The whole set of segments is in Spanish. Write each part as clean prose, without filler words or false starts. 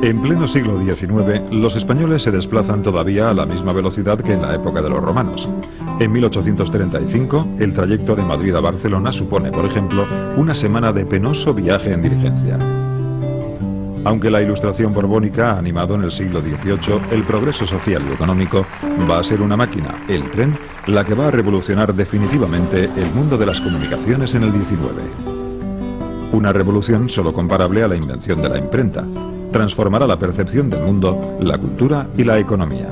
En pleno siglo XIX, los españoles se desplazan todavía a la misma velocidad que en la época de los romanos. En 1835, el trayecto de Madrid a Barcelona supone, por ejemplo, una semana de penoso viaje en diligencia. Aunque la Ilustración borbónica ha animado en el siglo XVIII el progreso social y económico, va a ser una máquina, el tren, la que va a revolucionar definitivamente el mundo de las comunicaciones en el XIX. Una revolución solo comparable a la invención de la imprenta. Transformará la percepción del mundo, la cultura y la economía.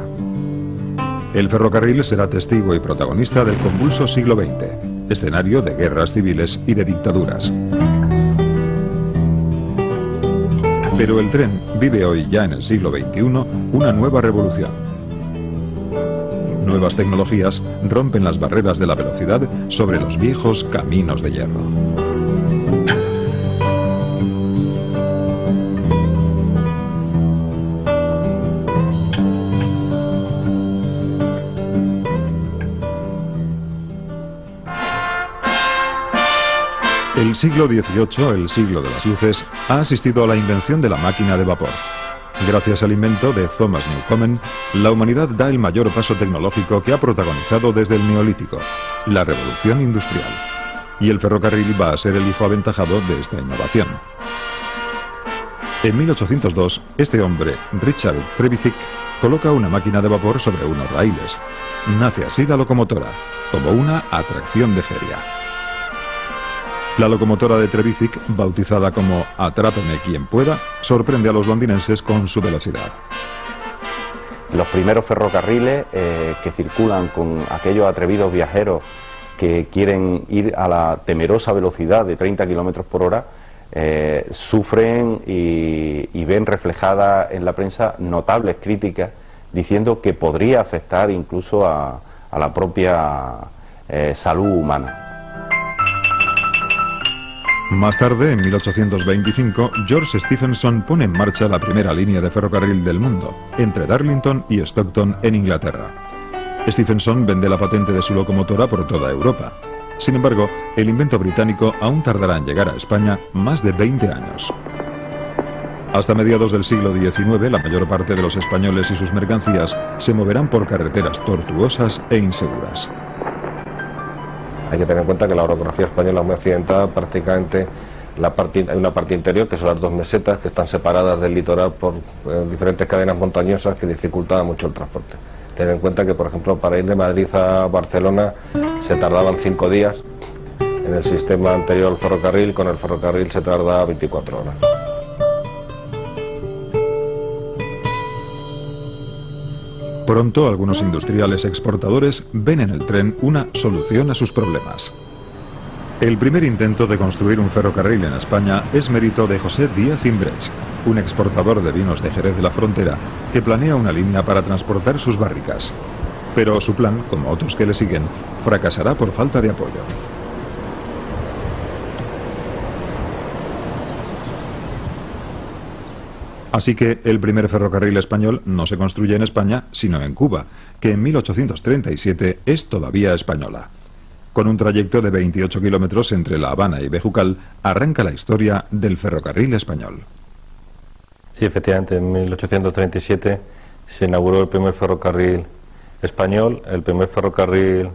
El ferrocarril será testigo y protagonista del convulso siglo XX, escenario de guerras civiles y de dictaduras. Pero el tren vive hoy, ya en el siglo XXI, una nueva revolución. Nuevas tecnologías rompen las barreras de la velocidad sobre los viejos caminos de hierro. El siglo XVIII, el siglo de las luces, ha asistido a la invención de la máquina de vapor. Gracias al invento de Thomas Newcomen, la humanidad da el mayor paso tecnológico que ha protagonizado desde el Neolítico, la revolución industrial. Y el ferrocarril va a ser el hijo aventajado de esta innovación. En 1802, este hombre, Richard Trevithick, coloca una máquina de vapor sobre unos raíles. Nace así la locomotora, como una atracción de feria. La locomotora de Trevithick, bautizada como Atrápeme quien pueda, sorprende a los londinenses con su velocidad. Los primeros ferrocarriles que circulan con aquellos atrevidos viajeros que quieren ir a la temerosa velocidad de 30 km por hora, sufren y ven reflejadas en la prensa notables críticas diciendo que podría afectar incluso a la propia salud humana. Más tarde, en 1825, George Stephenson pone en marcha la primera línea de ferrocarril del mundo, entre Darlington y Stockton, en Inglaterra. Stephenson vende la patente de su locomotora por toda Europa. Sin embargo, el invento británico aún tardará en llegar a España más de 20 años. Hasta mediados del siglo XIX, la mayor parte de los españoles y sus mercancías se moverán por carreteras tortuosas e inseguras. Hay que tener en cuenta que la orografía española es muy accidentada, prácticamente hay una parte interior, que son las dos mesetas, que están separadas del litoral por diferentes cadenas montañosas que dificultaban mucho el transporte. Tener en cuenta que, por ejemplo, para ir de Madrid a Barcelona se tardaban 5 días, en el sistema anterior al ferrocarril, con el ferrocarril se tarda 24 horas. Pronto, algunos industriales exportadores ven en el tren una solución a sus problemas. El primer intento de construir un ferrocarril en España es mérito de José Díaz Imbrecht, un exportador de vinos de Jerez de la Frontera, que planea una línea para transportar sus barricas. Pero su plan, como otros que le siguen, fracasará por falta de apoyo. Así que el primer ferrocarril español no se construye en España, sino en Cuba, que en 1837 es todavía española. Con un trayecto de 28 kilómetros entre La Habana y Bejucal, arranca la historia del ferrocarril español. Sí, efectivamente, en 1837 se inauguró el primer ferrocarril español, el primer ferrocarril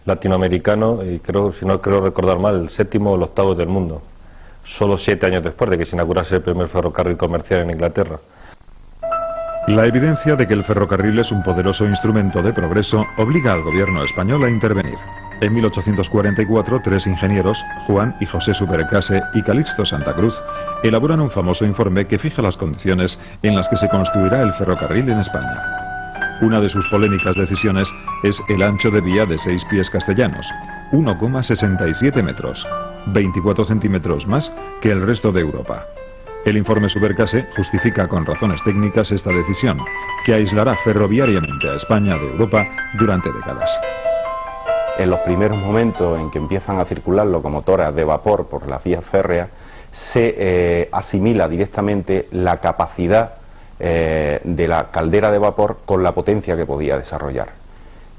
latinoamericano y creo, si no creo recordar mal, el séptimo o el octavo del mundo. Solo 7 años después de que se inaugurase el primer ferrocarril comercial en Inglaterra. La evidencia de que el ferrocarril es un poderoso instrumento de progreso obliga al gobierno español a intervenir. En 1844, 3 ingenieros, Juan y José Supercase y Calixto Santa Cruz, elaboran un famoso informe que fija las condiciones en las que se construirá el ferrocarril en España. Una de sus polémicas decisiones es el ancho de vía de 6 pies castellanos, 1,67 metros, 24 centímetros más que el resto de Europa. El informe Supercase justifica con razones técnicas esta decisión, que aislará ferroviariamente a España de Europa durante décadas. En los primeros momentos en que empiezan a circular locomotoras de vapor por las vías férreas, se asimila directamente la capacidad de la caldera de vapor con la potencia que podía desarrollar.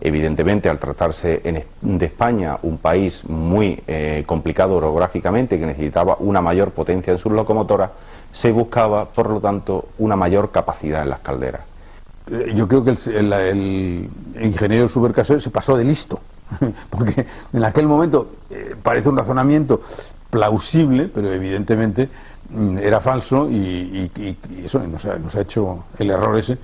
Evidentemente, al tratarse de España, un país muy complicado orográficamente, que necesitaba una mayor potencia en sus locomotoras, se buscaba, por lo tanto, una mayor capacidad en las calderas. Yo creo que el ingeniero Subercaseaux se pasó de listo, porque en aquel momento parece un razonamiento plausible, pero evidentemente era falso y eso nos ha hecho el error ese,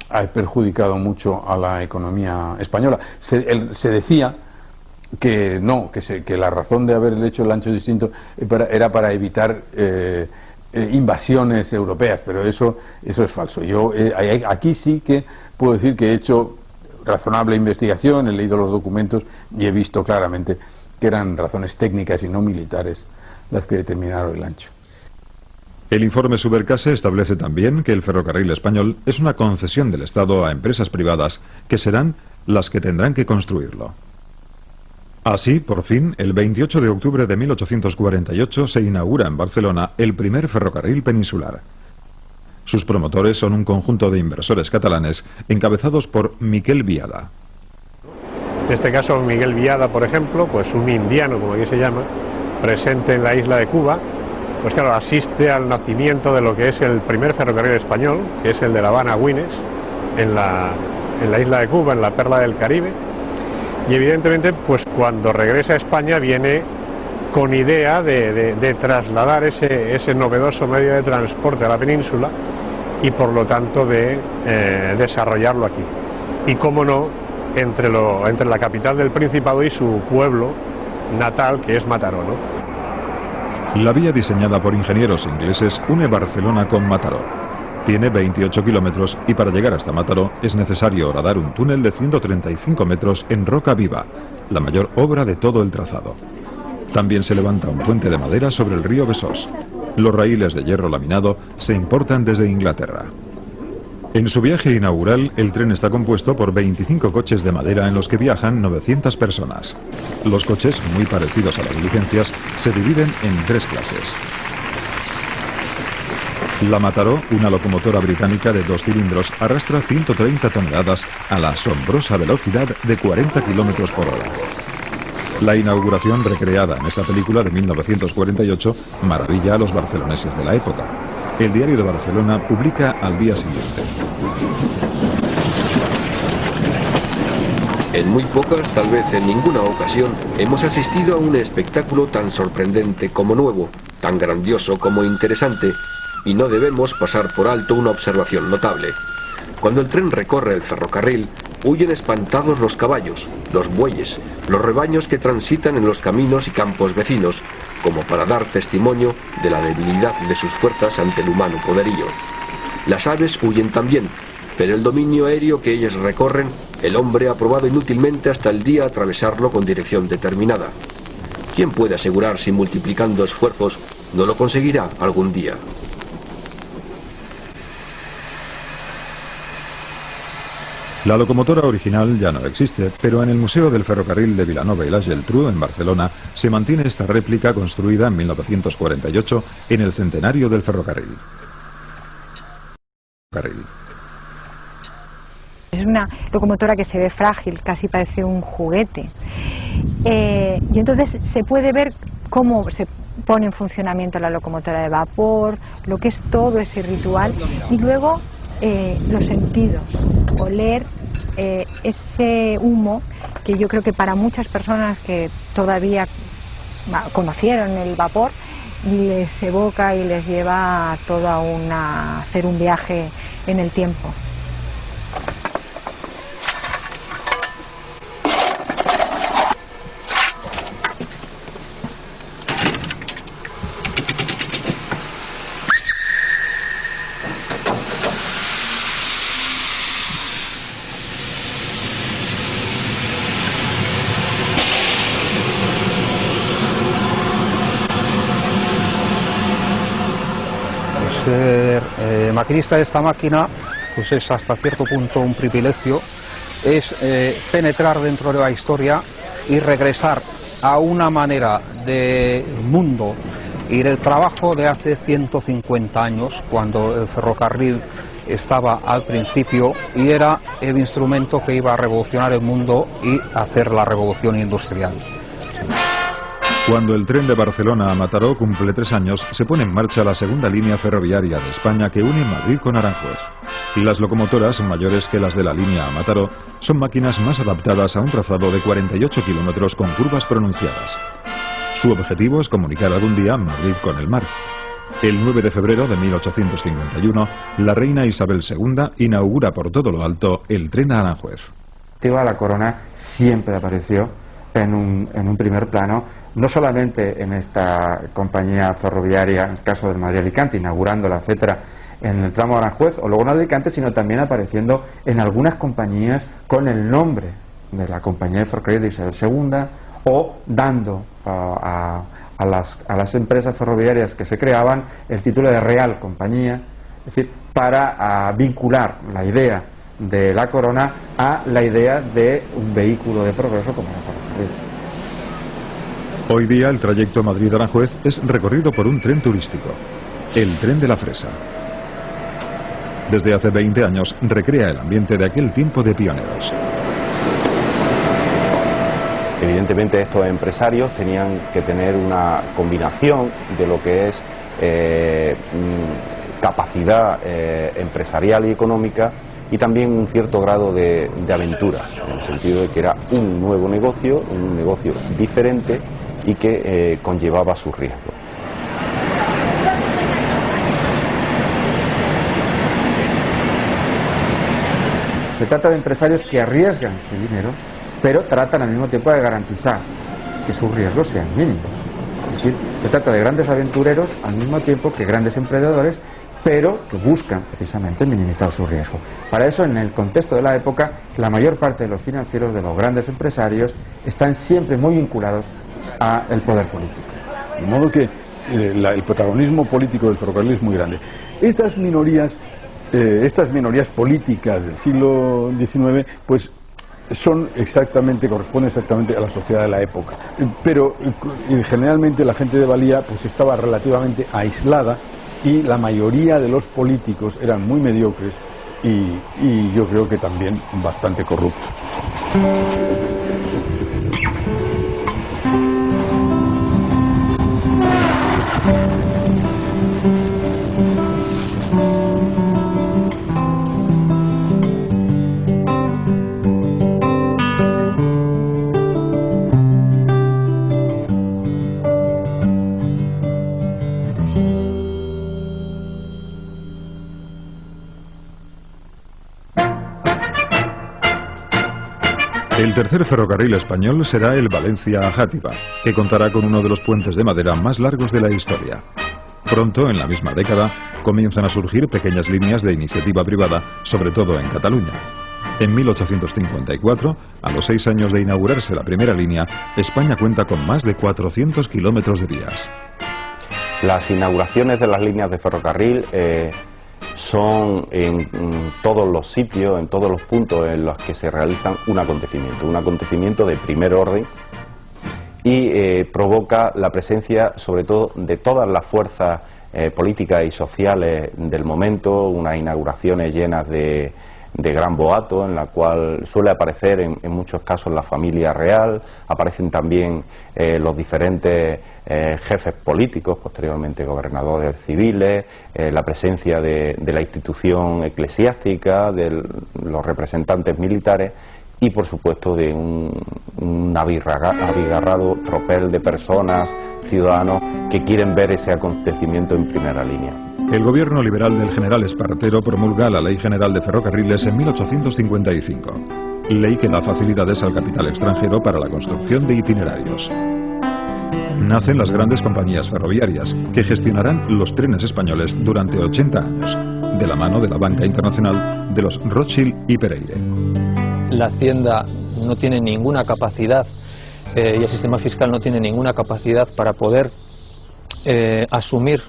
ha perjudicado mucho a la economía española. Se decía que no, que la razón de haber hecho el ancho distinto era para evitar invasiones europeas, pero eso es falso. Yo aquí sí que puedo decir que he hecho razonable investigación, he leído los documentos y he visto claramente que eran razones técnicas y no militares las que determinaron el ancho. El informe Subercase establece también que el ferrocarril español es una concesión del Estado a empresas privadas que serán las que tendrán que construirlo. Así, por fin, el 28 de octubre de 1848 se inaugura en Barcelona el primer ferrocarril peninsular. Sus promotores son un conjunto de inversores catalanes encabezados por Miquel Biada. En este caso, Miguel Biada, por ejemplo, pues un indiano, como aquí se llama, presente en la isla de Cuba, pues claro, asiste al nacimiento de lo que es el primer ferrocarril español, que es el de La Habana a Güines, en la isla de Cuba, en la perla del Caribe, y evidentemente, pues cuando regresa a España viene con idea de trasladar ese novedoso medio de transporte a la península y por lo tanto de desarrollarlo aquí. Y cómo no, entre la capital del Principado y su pueblo natal, que es Mataró, ¿no? La vía diseñada por ingenieros ingleses une Barcelona con Mataró. Tiene 28 kilómetros y para llegar hasta Mataró es necesario horadar un túnel de 135 metros en roca viva, la mayor obra de todo el trazado. También se levanta un puente de madera sobre el río Besós. Los raíles de hierro laminado se importan desde Inglaterra. En su viaje inaugural, el tren está compuesto por 25 coches de madera en los que viajan 900 personas. Los coches, muy parecidos a las diligencias, se dividen en 3 clases. La Mataró, una locomotora británica de 2 cilindros, arrastra 130 toneladas a la asombrosa velocidad de 40 kilómetros por hora. La inauguración recreada en esta película de 1948 maravilla a los barceloneses de la época. El Diario de Barcelona publica al día siguiente. En muy pocas, tal vez en ninguna ocasión, hemos asistido a un espectáculo tan sorprendente como nuevo, tan grandioso como interesante, y no debemos pasar por alto una observación notable. Cuando el tren recorre el ferrocarril, huyen espantados los caballos, los bueyes, los rebaños que transitan en los caminos y campos vecinos, como para dar testimonio de la debilidad de sus fuerzas ante el humano poderío. Las aves huyen también, pero el dominio aéreo que ellas recorren, el hombre ha probado inútilmente hasta el día atravesarlo con dirección determinada. ¿Quién puede asegurar si multiplicando esfuerzos no lo conseguirá algún día? La locomotora original ya no existe, pero en el Museo del Ferrocarril de Vilanova y la Geltrú, en Barcelona, se mantiene esta réplica construida en 1948 en el centenario del ferrocarril. Es una locomotora que se ve frágil, casi parece un juguete. Y entonces se puede ver cómo se pone en funcionamiento la locomotora de vapor, lo que es todo ese ritual, y luego los sentidos, oler ese humo que yo creo que para muchas personas que todavía conocieron el vapor les evoca y les lleva a hacer un viaje en el tiempo. Ser maquinista de esta máquina pues es hasta cierto punto un privilegio, es penetrar dentro de la historia y regresar a una manera de mundo y del trabajo de hace 150 años, cuando el ferrocarril estaba al principio y era el instrumento que iba a revolucionar el mundo y hacer la revolución industrial. Cuando el tren de Barcelona a Mataró cumple 3 años, se pone en marcha la segunda línea ferroviaria de España que une Madrid con Aranjuez. Las locomotoras, mayores que las de la línea a Mataró, son máquinas más adaptadas a un trazado de 48 kilómetros con curvas pronunciadas. Su objetivo es comunicar algún día Madrid con el mar. El 9 de febrero de 1851, la reina Isabel II inaugura por todo lo alto el tren a Aranjuez. La corona siempre apareció en un primer plano, no solamente en esta compañía ferroviaria, en el caso del Madrid-Alicante, inaugurándola, etcétera, en el tramo de Aranjuez, o luego en Alicante, sino también apareciendo en algunas compañías con el nombre de la compañía de ferrocarril de Isabel II, o dando a las empresas ferroviarias que se creaban el título de Real Compañía, es decir, para vincular la idea de la corona a la idea de un vehículo de progreso como el ferrocarril. Hoy día el trayecto Madrid-Aranjuez es recorrido por un tren turístico, el Tren de la Fresa. Desde hace 20 años recrea el ambiente de aquel tiempo de pioneros. Evidentemente estos empresarios tenían que tener una combinación de lo que es capacidad empresarial y económica, y también un cierto grado de aventura, en el sentido de que era un nuevo negocio, un negocio diferente y que conllevaba sus riesgos. Se trata de empresarios que arriesgan su dinero, pero tratan al mismo tiempo de garantizar que sus riesgos sean mínimos. Es decir, se trata de grandes aventureros al mismo tiempo que grandes emprendedores, pero que buscan precisamente minimizar su riesgo. Para eso, en el contexto de la época, la mayor parte de los financieros, de los grandes empresarios, están siempre muy vinculados al poder político. De modo que el protagonismo político del ferrocarril es muy grande. Estas minorías políticas del siglo XIX, pues corresponden exactamente a la sociedad de la época. Pero generalmente la gente de Valía pues estaba relativamente aislada, y la mayoría de los políticos eran muy mediocres y yo creo que también bastante corruptos. El tercer ferrocarril español será el Valencia a Játiva, que contará con uno de los puentes de madera más largos de la historia. Pronto, en la misma década, comienzan a surgir pequeñas líneas de iniciativa privada, sobre todo en Cataluña. En 1854, a los 6 años de inaugurarse la primera línea, España cuenta con más de 400 kilómetros de vías. Las inauguraciones de las líneas de ferrocarril son en todos los sitios, en todos los puntos en los que se realizan un acontecimiento de primer orden, y provoca la presencia sobre todo de todas las fuerzas políticas y sociales del momento, unas inauguraciones llenas de gran boato, en la cual suele aparecer en muchos casos la familia real, aparecen también los diferentes jefes políticos, posteriormente gobernadores civiles, la presencia de la institución eclesiástica, de los representantes militares y por supuesto de un abigarrado tropel de personas, ciudadanos que quieren ver ese acontecimiento en primera línea. El gobierno liberal del general Espartero promulga la Ley General de Ferrocarriles en 1855, ley que da facilidades al capital extranjero para la construcción de itinerarios. Nacen las grandes compañías ferroviarias, que gestionarán los trenes españoles durante 80 años, de la mano de la banca internacional de los Rothschild y Pereire. La Hacienda no tiene ninguna capacidad y el sistema fiscal no tiene ninguna capacidad para poder asumir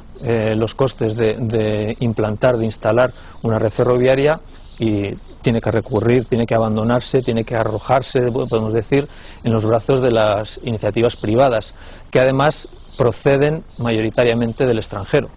los costes de implantar, de instalar una red ferroviaria, y tiene que recurrir, tiene que abandonarse, tiene que arrojarse, podemos decir, en los brazos de las iniciativas privadas, que además proceden mayoritariamente del extranjero.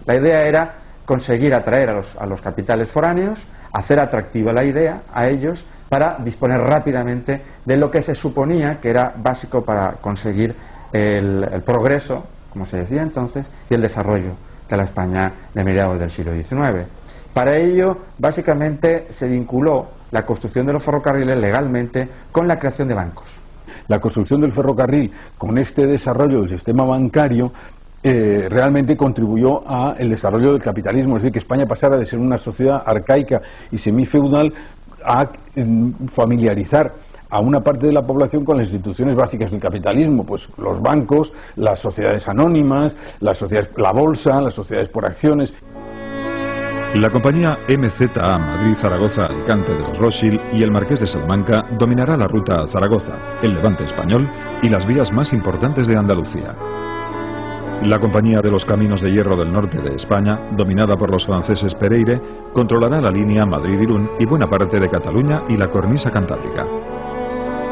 La idea era conseguir atraer a los capitales foráneos, hacer atractiva la idea a ellos para disponer rápidamente de lo que se suponía que era básico para conseguir el progreso, como se decía entonces, y el desarrollo de la España de mediados del siglo XIX. Para ello, básicamente, se vinculó la construcción de los ferrocarriles legalmente con la creación de bancos. La construcción del ferrocarril con este desarrollo del sistema bancario realmente contribuyó al desarrollo del capitalismo, es decir, que España pasara de ser una sociedad arcaica y semifeudal a familiarizar a una parte de la población con las instituciones básicas del capitalismo, pues los bancos, las sociedades anónimas, la bolsa, las sociedades por acciones. La compañía MZA Madrid-Zaragoza-Alicante de los Rothschild y el Marqués de Salamanca dominará la ruta a Zaragoza, el Levante español y las vías más importantes de Andalucía. La Compañía de los Caminos de Hierro del Norte de España, dominada por los franceses Pereire, controlará la línea Madrid-Irún y buena parte de Cataluña y la cornisa cantábrica.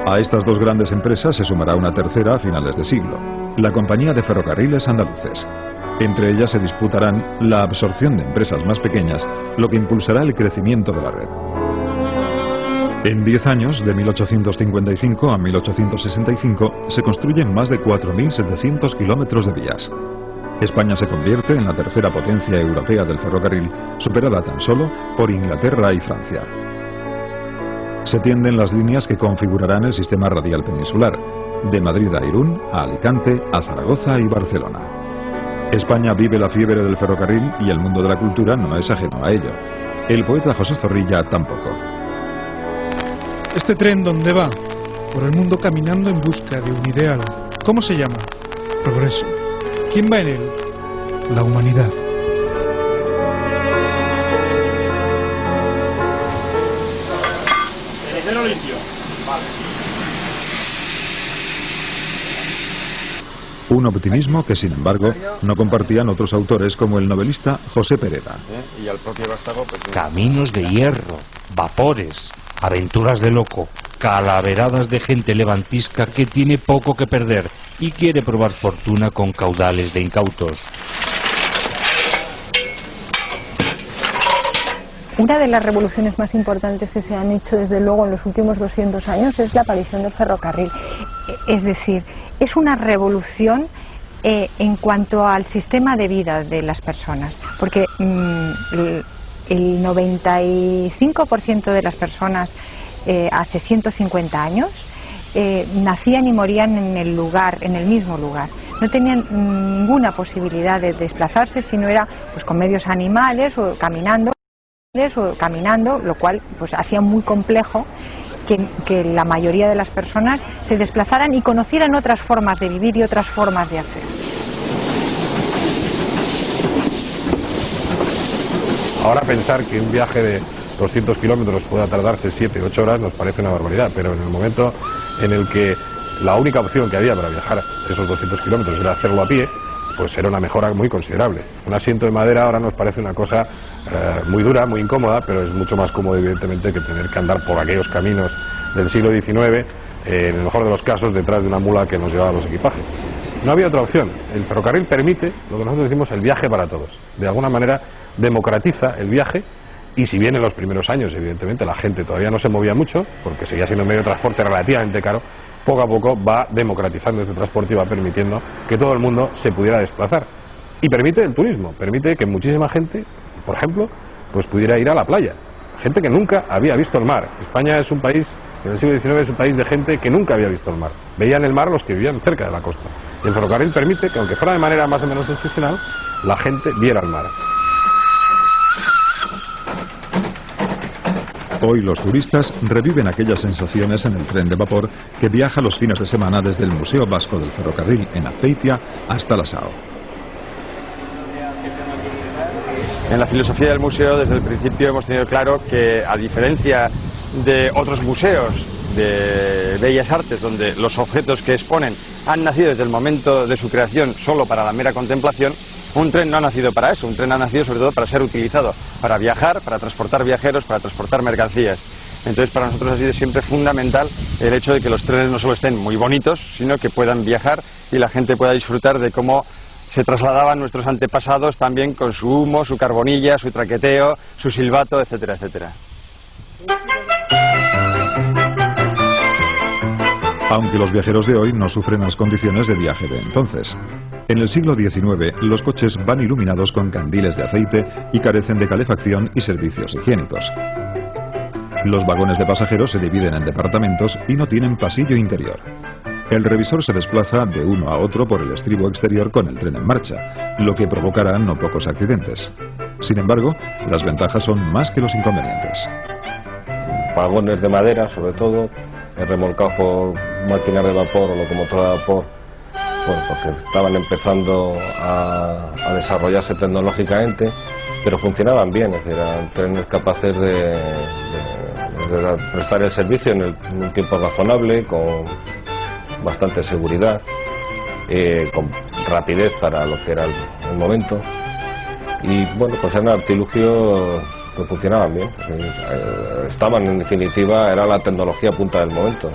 A estas dos grandes empresas se sumará una tercera a finales de siglo, la Compañía de Ferrocarriles Andaluces. Entre ellas se disputarán la absorción de empresas más pequeñas, lo que impulsará el crecimiento de la red. En 10 años, de 1855 a 1865, se construyen más de 4.700 kilómetros de vías. España se convierte en la tercera potencia europea del ferrocarril, superada tan solo por Inglaterra y Francia. Se tienden las líneas que configurarán el sistema radial peninsular, de Madrid a Irún, a Alicante, a Zaragoza y Barcelona. España vive la fiebre del ferrocarril y el mundo de la cultura no es ajeno a ello. El poeta José Zorrilla tampoco. ¿Este tren dónde va? Por el mundo caminando en busca de un ideal. ¿Cómo se llama? Progreso. ¿Quién va en él? La humanidad. Cenicero limpio. Vale. Un optimismo que, sin embargo, no compartían otros autores como el novelista José Pereda. Caminos de hierro, vapores, aventuras de loco, calaveradas de gente levantisca que tiene poco que perder y quiere probar fortuna con caudales de incautos. Una de las revoluciones más importantes que se han hecho desde luego en los últimos 200 años es la aparición del ferrocarril. Es decir, es una revolución en cuanto al sistema de vida de las personas, porque el 95% de las personas hace 150 años nacían y morían en el lugar, en el mismo lugar. No tenían ninguna posibilidad de desplazarse si no era pues con medios animales o caminando, lo cual pues hacía muy complejo que la mayoría de las personas se desplazaran y conocieran otras formas de vivir y otras formas de hacer. Ahora pensar que un viaje de 200 kilómetros pueda tardarse 7 o 8 horas nos parece una barbaridad, pero en el momento en el que la única opción que había para viajar esos 200 kilómetros era hacerlo a pie, pues era una mejora muy considerable. Un asiento de madera ahora nos parece una cosa muy dura, muy incómoda, pero es mucho más cómodo evidentemente que tener que andar por aquellos caminos del siglo XIX, en el mejor de los casos detrás de una mula que nos llevaba los equipajes. No había otra opción. El ferrocarril permite lo que nosotros decimos el viaje para todos. De alguna manera democratiza el viaje y si bien en los primeros años evidentemente la gente todavía no se movía mucho, porque seguía siendo un medio de transporte relativamente caro, poco a poco va democratizando este transporte y va permitiendo que todo el mundo se pudiera desplazar. Y permite el turismo, permite que muchísima gente, por ejemplo, pues pudiera ir a la playa. Gente que nunca había visto el mar. España es un país, en el siglo XIX es un país de gente que nunca había visto el mar. Veían el mar los que vivían cerca de la costa. Y el ferrocarril permite que, aunque fuera de manera más o menos excepcional, la gente viera el mar. Hoy los turistas reviven aquellas sensaciones en el tren de vapor que viaja los fines de semana desde el Museo Vasco del Ferrocarril en Azpeitia hasta la Sao. En la filosofía del museo, desde el principio hemos tenido claro que, a diferencia de otros museos de bellas artes, donde los objetos que exponen han nacido desde el momento de su creación solo para la mera contemplación, un tren no ha nacido para eso. Un tren ha nacido sobre todo para ser utilizado, para viajar, para transportar viajeros, para transportar mercancías. Entonces para nosotros ha sido siempre fundamental el hecho de que los trenes no solo estén muy bonitos, sino que puedan viajar y la gente pueda disfrutar de cómo se trasladaban nuestros antepasados también con su humo, su carbonilla, su traqueteo, su silbato, etcétera, etcétera. aunque los viajeros de hoy no sufren las condiciones de viaje de entonces. En el siglo XIX, los coches van iluminados con candiles de aceite y carecen de calefacción y servicios higiénicos. Los vagones de pasajeros se dividen en departamentos y no tienen pasillo interior. El revisor se desplaza de uno a otro por el estribo exterior con el tren en marcha, lo que provocará no pocos accidentes. Sin embargo, las ventajas son más que los inconvenientes. Vagones de madera, sobre todo, remolcados por máquinas de vapor o locomotoras de vapor, bueno, porque estaban empezando a desarrollarse tecnológicamente, pero funcionaban bien, es decir, eran trenes capaces de prestar el servicio en un tiempo razonable, con bastante seguridad, con rapidez para lo que era el momento, y bueno, pues eran artilugios que funcionaban bien, estaban, en definitiva, era la tecnología punta del momento.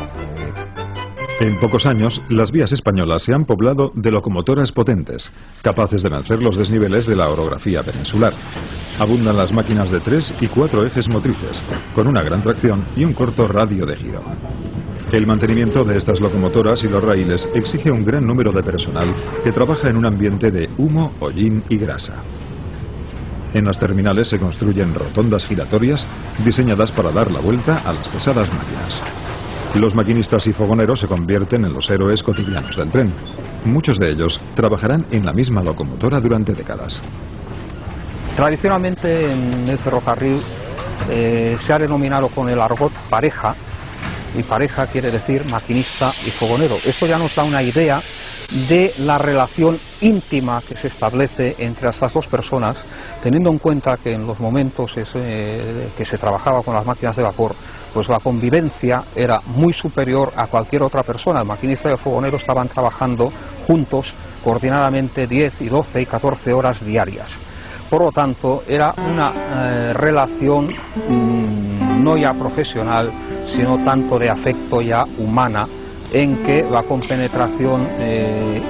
En pocos años, las vías españolas se han poblado de locomotoras potentes, capaces de vencer los desniveles de la orografía peninsular. Abundan las máquinas de 3 y 4 ejes motrices, con una gran tracción y un corto radio de giro. El mantenimiento de estas locomotoras y los raíles exige un gran número de personal que trabaja en un ambiente de humo, hollín y grasa. En las terminales se construyen rotondas giratorias diseñadas para dar la vuelta a las pesadas máquinas. Los maquinistas y fogoneros se convierten en los héroes cotidianos del tren. Muchos de ellos trabajarán en la misma locomotora durante décadas. Tradicionalmente en el ferrocarril se ha denominado con el argot pareja, y pareja quiere decir maquinista y fogonero. Esto ya nos da una idea de la relación íntima que se establece entre estas dos personas, teniendo en cuenta que en los momentos que se trabajaba con las máquinas de vapor, pues la convivencia era muy superior a cualquier otra persona. El maquinista y el fogonero estaban trabajando juntos, coordinadamente 10 y 12 y 14 horas diarias. Por lo tanto, era una relación no ya profesional, sino tanto de afecto ya humana, en que la compenetración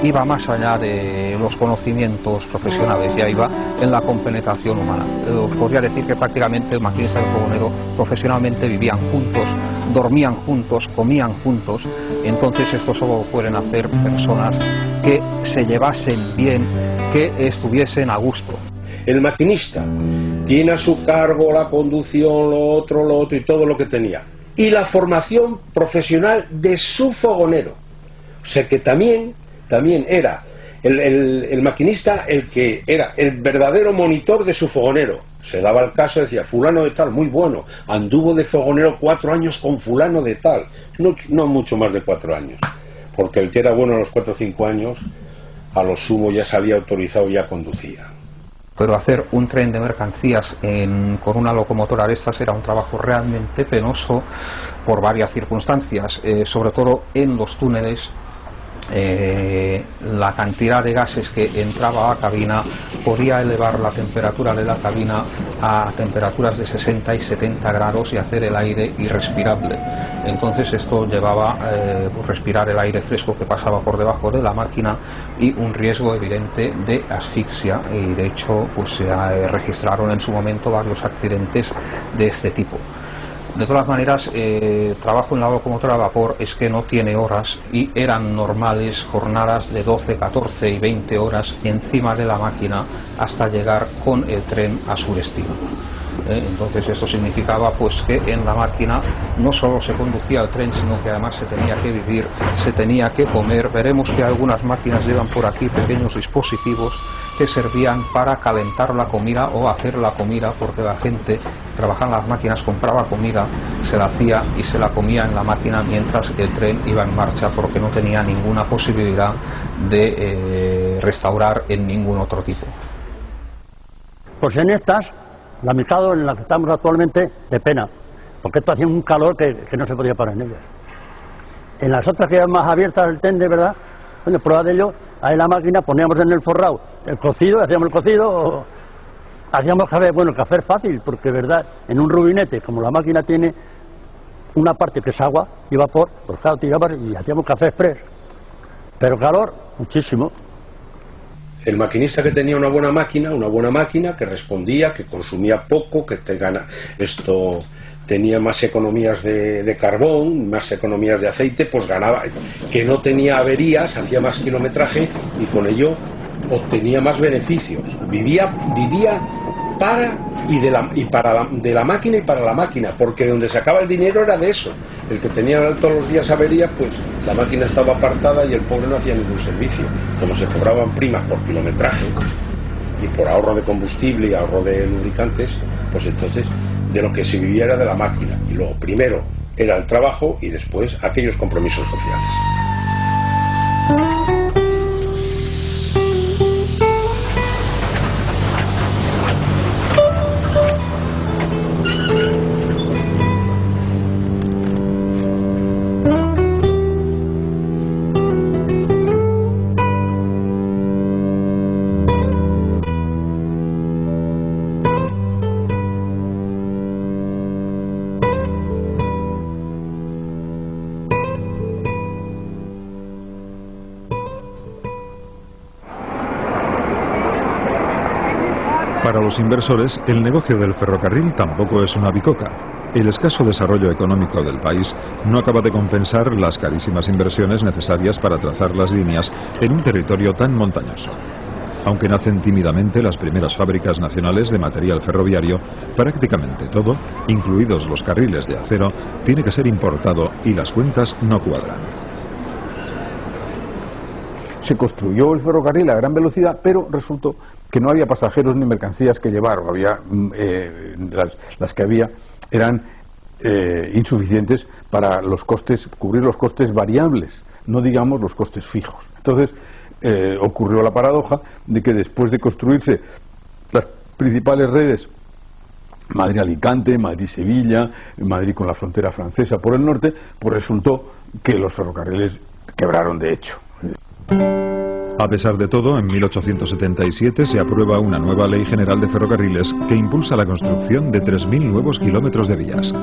iba más allá de los conocimientos profesionales, ya iba en la compenetración humana. Os podría decir que prácticamente el maquinista y el fogonero profesionalmente vivían juntos, dormían juntos, comían juntos. Entonces esto solo pueden hacer personas que se llevasen bien, que estuviesen a gusto. El maquinista tiene a su cargo la conducción, lo otro y todo lo que tenía, y la formación profesional de su fogonero. O sea que también era el maquinista el que era el verdadero monitor de su fogonero. Se daba el caso, decía, fulano de tal, muy bueno, anduvo de fogonero 4 años con fulano de tal. No mucho más de 4 años, porque el que era bueno a los 4 o 5 años, a lo sumo ya salía autorizado y ya conducía. Pero hacer un tren de mercancías con una locomotora de estas era un trabajo realmente penoso por varias circunstancias, sobre todo en los túneles. La cantidad de gases que entraba a la cabina podía elevar la temperatura de la cabina a temperaturas de 60 y 70 grados y hacer el aire irrespirable. Entonces esto llevaba respirar el aire fresco que pasaba por debajo de la máquina y un riesgo evidente de asfixia, y de hecho pues se registraron en su momento varios accidentes de este tipo. De todas maneras, trabajo en la locomotora a vapor es que no tiene horas, y eran normales jornadas de 12, 14 y 20 horas encima de la máquina hasta llegar con el tren a su destino. Entonces esto significaba pues que en la máquina no solo se conducía el tren, sino que además se tenía que vivir, se tenía que comer. Veremos que algunas máquinas llevan por aquí pequeños dispositivos que servían para calentar la comida o hacer la comida, porque la gente trabajaba en las máquinas, compraba comida, se la hacía y se la comía en la máquina mientras el tren iba en marcha, porque no tenía ninguna posibilidad de restaurar en ningún otro tipo. Pues en estas, la mitad en la que estamos actualmente, de pena, porque esto hacía un calor que no se podía parar en ellas. En las otras que eran más abiertas el tren, de verdad, bueno, prueba de ello, ahí la máquina poníamos en el forrado el cocido, hacíamos el cocido, o hacíamos café. Bueno, el café es fácil, porque verdad, en un rubinete, como la máquina tiene una parte que es agua y vapor, pues claro, tiramos y hacíamos café express. Pero calor, muchísimo. El maquinista que tenía una buena máquina que respondía, que consumía poco, que tenía más economías de carbón, más economías de aceite, pues ganaba, que no tenía averías, hacía más kilometraje y con ello obtenía más beneficios. Vivía de la máquina y para la máquina, porque donde sacaba el dinero era de eso. El que tenía todos los días averías, pues la máquina estaba apartada y el pobre no hacía ningún servicio. Como se cobraban primas por kilometraje y por ahorro de combustible y ahorro de lubricantes, pues entonces de lo que se vivía era de la máquina. Y luego primero era el trabajo y después aquellos compromisos sociales. Para los inversores, el negocio del ferrocarril tampoco es una bicoca. El escaso desarrollo económico del país no acaba de compensar las carísimas inversiones necesarias para trazar las líneas en un territorio tan montañoso. Aunque nacen tímidamente las primeras fábricas nacionales de material ferroviario, prácticamente todo, incluidos los carriles de acero, tiene que ser importado y las cuentas no cuadran. Se construyó el ferrocarril a gran velocidad, pero resultó que no había pasajeros ni mercancías que llevar, o había las que había eran insuficientes para los costes, cubrir los costes variables, no digamos los costes fijos. Entonces ocurrió la paradoja de que después de construirse las principales redes, Madrid-Alicante, Madrid-Sevilla, Madrid con la frontera francesa por el norte, pues resultó que los ferrocarriles quebraron de hecho. A pesar de todo, en 1877 se aprueba una nueva Ley General de Ferrocarriles que impulsa la construcción de 3.000 nuevos kilómetros de vías.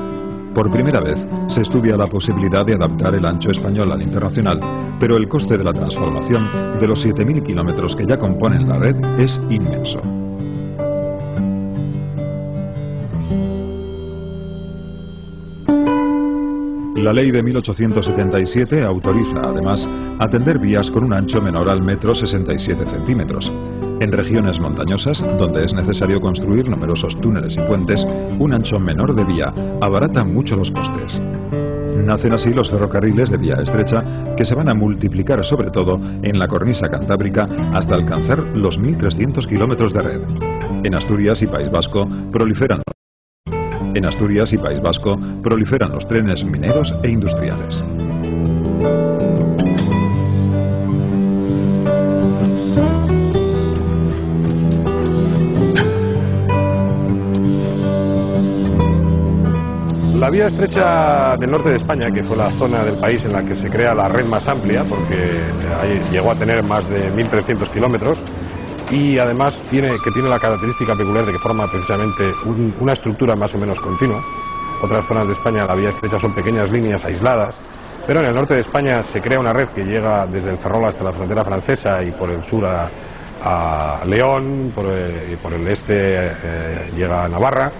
Por primera vez se estudia la posibilidad de adaptar el ancho español al internacional, pero el coste de la transformación de los 7.000 kilómetros que ya componen la red es inmenso. La ley de 1877 autoriza, además, a tender vías con un ancho menor al metro 67 centímetros. En regiones montañosas, donde es necesario construir numerosos túneles y puentes, un ancho menor de vía abarata mucho los costes. Nacen así los ferrocarriles de vía estrecha, que se van a multiplicar sobre todo en la cornisa cantábrica hasta alcanzar los 1.300 kilómetros de red. En Asturias y País Vasco proliferan los trenes mineros e industriales. La vía estrecha del norte de España, que fue la zona del país en la que se crea la red más amplia, porque ahí llegó a tener más de 1.300 kilómetros, y además tiene la característica peculiar de que forma precisamente una estructura más o menos continua. Otras zonas de España la vía estrecha son pequeñas líneas aisladas, pero en el norte de España se crea una red que llega desde el Ferrol hasta la frontera francesa y por el sur a León, por el este llega a Navarra.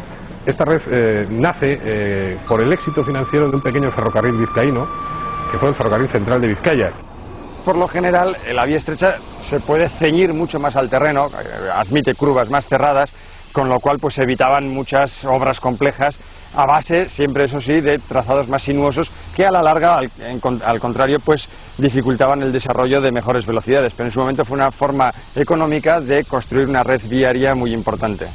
Esta red nace por el éxito financiero de un pequeño ferrocarril vizcaíno, que fue el Ferrocarril Central de Vizcaya. Por lo general, la vía estrecha se puede ceñir mucho más al terreno, admite curvas más cerradas, con lo cual pues se evitaban muchas obras complejas, a base, siempre eso sí, de trazados más sinuosos, que a la larga, al contrario, pues dificultaban el desarrollo de mejores velocidades. Pero en su momento fue una forma económica de construir una red viaria muy importante.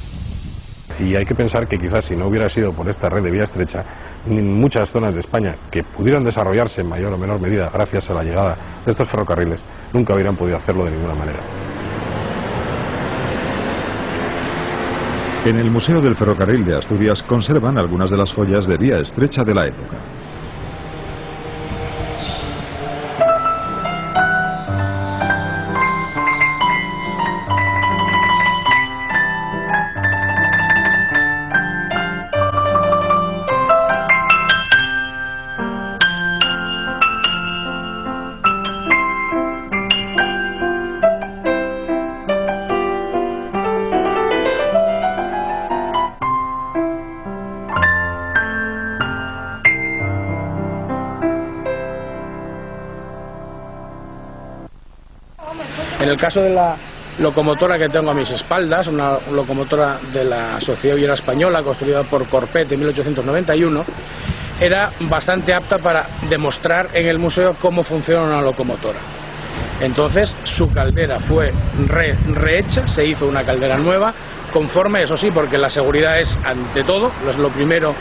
Y hay que pensar que quizás si no hubiera sido por esta red de vía estrecha, en muchas zonas de España que pudieron desarrollarse en mayor o menor medida gracias a la llegada de estos ferrocarriles, nunca hubieran podido hacerlo de ninguna manera. En el Museo del Ferrocarril de Asturias conservan algunas de las joyas de vía estrecha de la época. el caso de la locomotora que tengo a mis espaldas, una locomotora de la Sociedad Obrera Española, construida por Corpet en 1891, era bastante apta para demostrar en el museo cómo funciona una locomotora. Entonces su caldera fue rehecha, se hizo una caldera nueva, conforme, eso sí, porque la seguridad es ante todo, es lo primero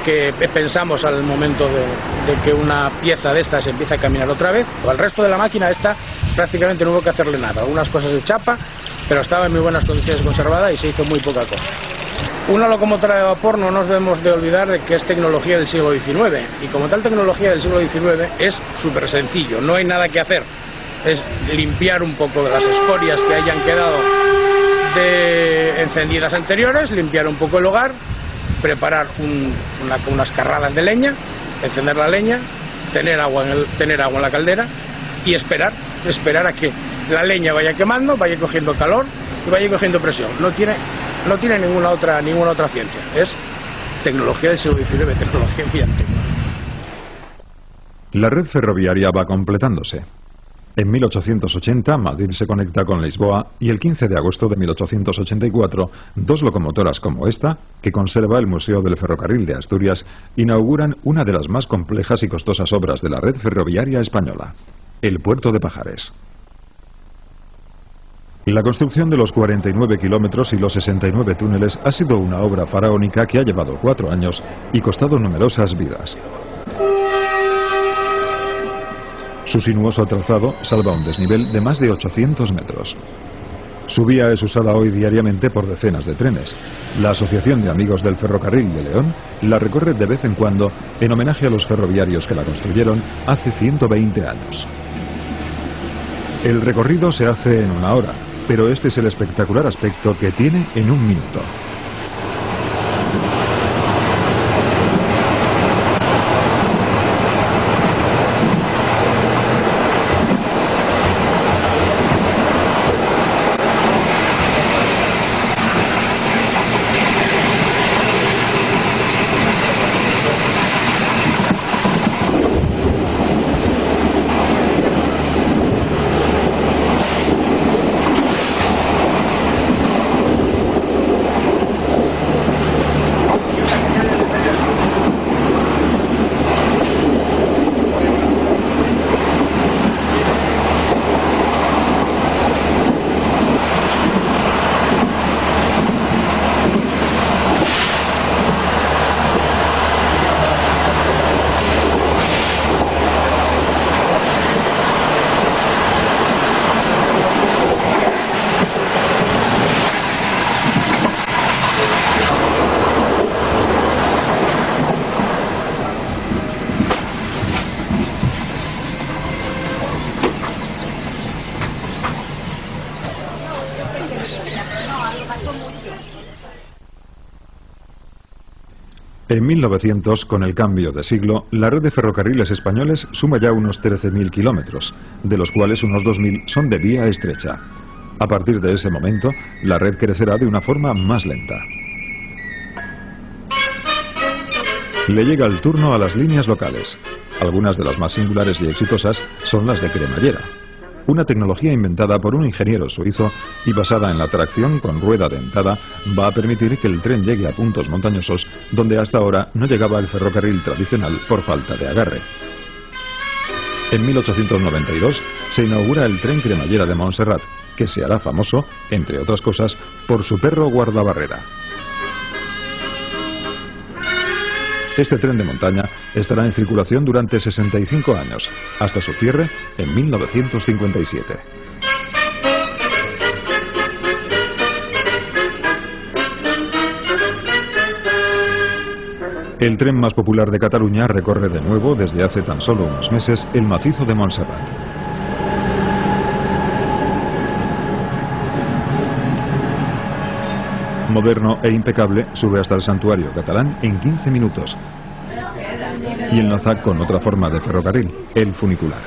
que pensamos al momento de que una pieza de estas empiece a caminar otra vez. Al resto de la máquina esta prácticamente no hubo que hacerle nada, algunas cosas de chapa, pero estaba en muy buenas condiciones conservada y se hizo muy poca cosa. Una locomotora de vapor no nos debemos de olvidar de que es tecnología del siglo XIX, y como tal tecnología del siglo XIX es súper sencillo, no hay nada que hacer, es limpiar un poco de las escorias que hayan quedado de encendidas anteriores, limpiar un poco el hogar, preparar unas carradas de leña, encender la leña, tener agua en la caldera y esperar a que la leña vaya quemando, vaya cogiendo calor y vaya cogiendo presión. No tiene ninguna otra ciencia, es tecnología del siglo XIX, tecnología muy antigua. La red ferroviaria va completándose. En 1880 Madrid se conecta con Lisboa y el 15 de agosto de 1884 dos locomotoras como esta, que conserva el Museo del Ferrocarril de Asturias, inauguran una de las más complejas y costosas obras de la red ferroviaria española, el puerto de Pajares. La construcción de los 49 kilómetros y los 69 túneles ha sido una obra faraónica que ha llevado 4 años y costado numerosas vidas. Su sinuoso trazado salva un desnivel de más de 800 metros. Su vía es usada hoy diariamente por decenas de trenes. La Asociación de Amigos del Ferrocarril de León la recorre de vez en cuando en homenaje a los ferroviarios que la construyeron hace 120 años. El recorrido se hace en 1 hora, pero este es el espectacular aspecto que tiene en 1 minuto. En 1900, con el cambio de siglo, la red de ferrocarriles españoles suma ya unos 13.000 kilómetros, de los cuales unos 2.000 son de vía estrecha. A partir de ese momento, la red crecerá de una forma más lenta. Le llega el turno a las líneas locales. Algunas de las más singulares y exitosas son las de cremallera, una tecnología inventada por un ingeniero suizo y basada en la tracción con rueda dentada, va a permitir que el tren llegue a puntos montañosos donde hasta ahora no llegaba el ferrocarril tradicional por falta de agarre. En 1892 se inaugura el tren cremallera de Montserrat, que se hará famoso, entre otras cosas, por su perro guardabarrera. Este tren de montaña estará en circulación durante 65 años, hasta su cierre en 1957. El tren más popular de Cataluña recorre de nuevo, desde hace tan solo unos meses, el macizo de Montserrat. Moderno e impecable, sube hasta el santuario catalán en 15 minutos y enlaza con otra forma de ferrocarril, el funicular.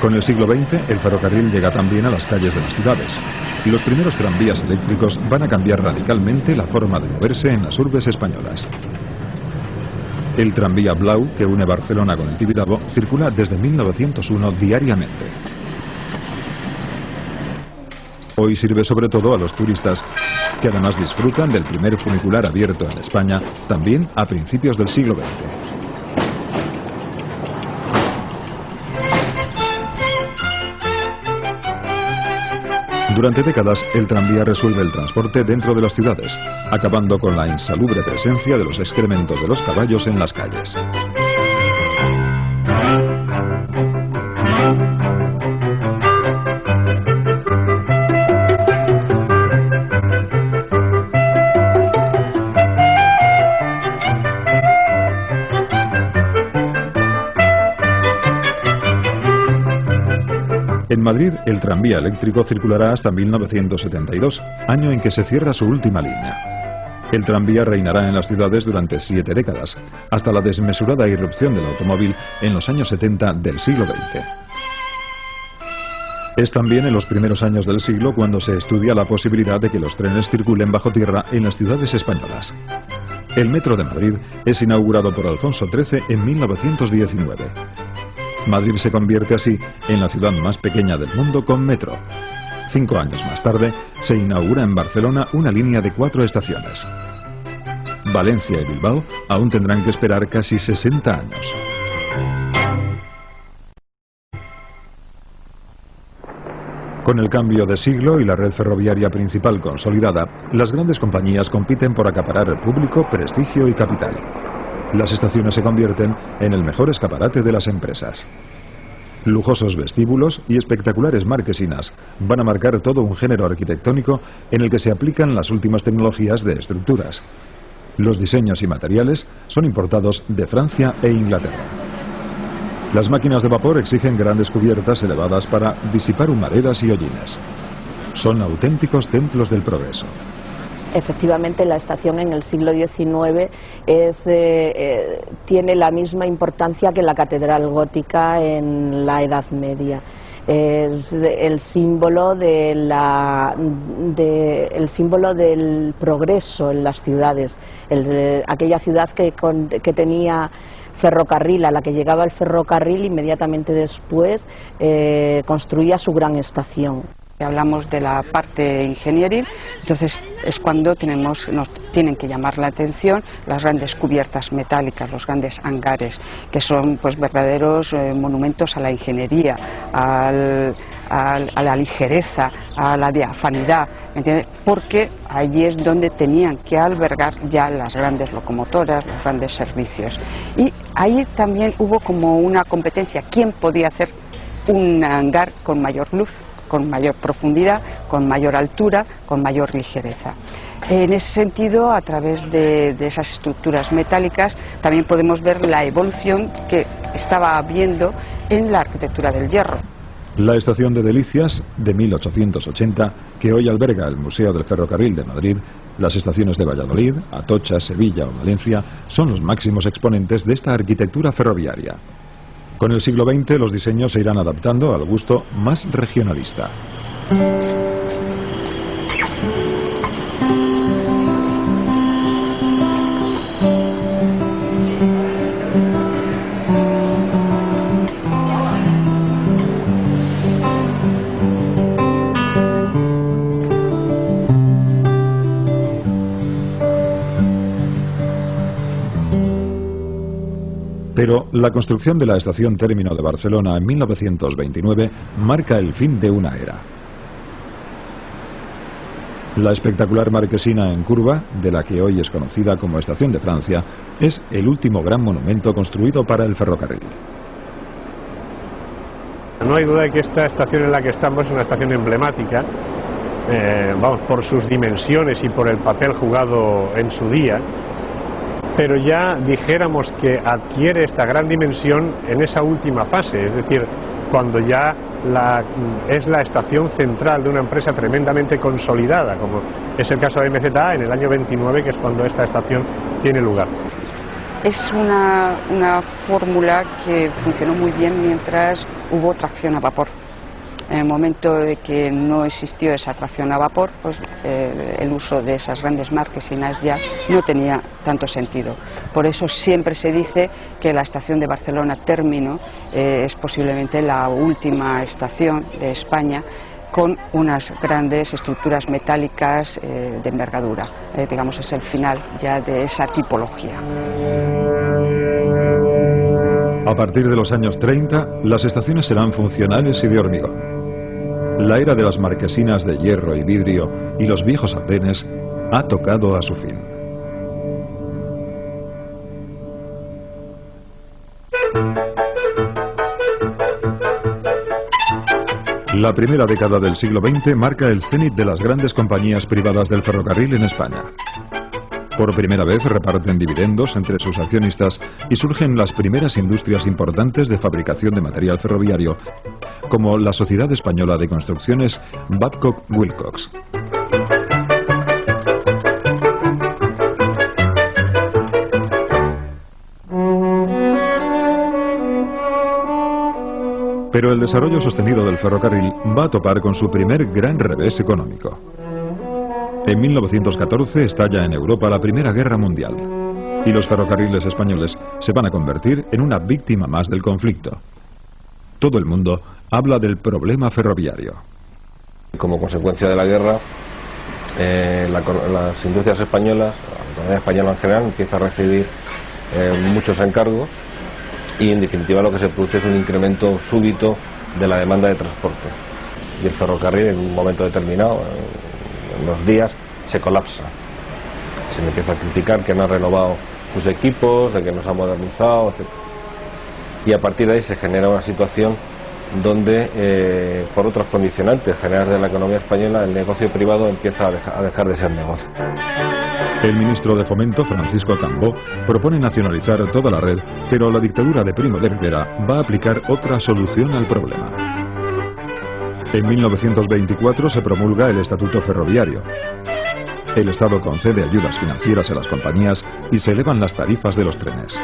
Con el siglo XX, el ferrocarril llega también a las calles de las ciudades. Y los primeros tranvías eléctricos van a cambiar radicalmente la forma de moverse en las urbes españolas. El tranvía Blau, que une Barcelona con el Tibidabo, circula desde 1901 diariamente. Hoy sirve sobre todo a los turistas, que además disfrutan del primer funicular abierto en España, también a principios del siglo XX. Durante décadas, el tranvía resuelve el transporte dentro de las ciudades, acabando con la insalubre presencia de los excrementos de los caballos en las calles. En Madrid, el tranvía eléctrico circulará hasta 1972, año en que se cierra su última línea. El tranvía reinará en las ciudades durante 7 décadas, hasta la desmesurada irrupción del automóvil en los años 70 del siglo XX. Es también en los primeros años del siglo cuando se estudia la posibilidad de que los trenes circulen bajo tierra en las ciudades españolas. El Metro de Madrid es inaugurado por Alfonso XIII en 1919. Madrid se convierte así en la ciudad más pequeña del mundo con metro. 5 años más tarde, se inaugura en Barcelona una línea de 4 estaciones. Valencia y Bilbao aún tendrán que esperar casi 60 años. Con el cambio de siglo y la red ferroviaria principal consolidada, las grandes compañías compiten por acaparar el público, prestigio y capital. Las estaciones se convierten en el mejor escaparate de las empresas. Lujosos vestíbulos y espectaculares marquesinas van a marcar todo un género arquitectónico en el que se aplican las últimas tecnologías de estructuras. Los diseños y materiales son importados de Francia e Inglaterra. Las máquinas de vapor exigen grandes cubiertas elevadas para disipar humaredas y hollines. Son auténticos templos del progreso. Efectivamente, la estación en el siglo XIX tiene la misma importancia que la catedral gótica en la Edad Media. Es el símbolo del progreso en las ciudades. Aquella ciudad que tenía ferrocarril, a la que llegaba el ferrocarril, inmediatamente después construía su gran estación. Hablamos de la parte ingenieril, entonces es cuando nos tienen que llamar la atención las grandes cubiertas metálicas, los grandes hangares, que son pues verdaderos monumentos a la ingeniería, a la ligereza, a la diafanidad, ¿entiendes? Porque allí es donde tenían que albergar ya las grandes locomotoras, los grandes servicios. Y ahí también hubo como una competencia, ¿quién podía hacer un hangar con mayor luz, con mayor profundidad, con mayor altura, con mayor ligereza? En ese sentido, a través de esas estructuras metálicas, también podemos ver la evolución que estaba habiendo en la arquitectura del hierro. La estación de Delicias, de 1880, que hoy alberga el Museo del Ferrocarril de Madrid, las estaciones de Valladolid, Atocha, Sevilla o Valencia, son los máximos exponentes de esta arquitectura ferroviaria. Con el siglo XX los diseños se irán adaptando al gusto más regionalista. Pero la construcción de la estación término de Barcelona en 1929 marca el fin de una era. La espectacular marquesina en curva, de la que hoy es conocida como Estación de Francia, es el último gran monumento construido para el ferrocarril. No hay duda de que esta estación en la que estamos es una estación emblemática, por sus dimensiones y por el papel jugado en su día. Pero ya dijéramos que adquiere esta gran dimensión en esa última fase, es decir, cuando ya es la estación central de una empresa tremendamente consolidada, como es el caso de MZA en el año 29, que es cuando esta estación tiene lugar. Es una fórmula que funcionó muy bien mientras hubo tracción a vapor. En el momento de que no existió esa tracción a vapor, pues el uso de esas grandes marquesinas ya no tenía tanto sentido. Por eso siempre se dice que la estación de Barcelona Término es posiblemente la última estación de España con unas grandes estructuras metálicas de envergadura. Digamos, es el final ya de esa tipología. A partir de los años 30, las estaciones serán funcionales y de hormigón. La era de las marquesinas de hierro y vidrio y los viejos andenes ha tocado a su fin. La primera década del siglo XX marca el cénit de las grandes compañías privadas del ferrocarril en España. Por primera vez reparten dividendos entre sus accionistas y surgen las primeras industrias importantes de fabricación de material ferroviario, como la Sociedad Española de Construcciones Babcock Wilcox. Pero el desarrollo sostenido del ferrocarril va a topar con su primer gran revés económico. En 1914 estalla en Europa la Primera Guerra Mundial y los ferrocarriles españoles se van a convertir en una víctima más del conflicto. Todo el mundo habla del problema ferroviario. Como consecuencia de la guerra, las industrias españolas, la economía española en general, empieza a recibir muchos encargos y en definitiva lo que se produce es un incremento súbito de la demanda de transporte. Y el ferrocarril en un momento determinado, en los días, se colapsa. Se le empieza a criticar que no ha renovado sus equipos, de que no se ha modernizado, etc. Y a partir de ahí se genera una situación donde, por otros condicionantes generales de la economía española, el negocio privado empieza a dejar de ser negocio. El ministro de Fomento, Francisco Cambó, propone nacionalizar toda la red, pero la dictadura de Primo de Rivera va a aplicar otra solución al problema. En 1924 se promulga el Estatuto Ferroviario. El Estado concede ayudas financieras a las compañías y se elevan las tarifas de los trenes.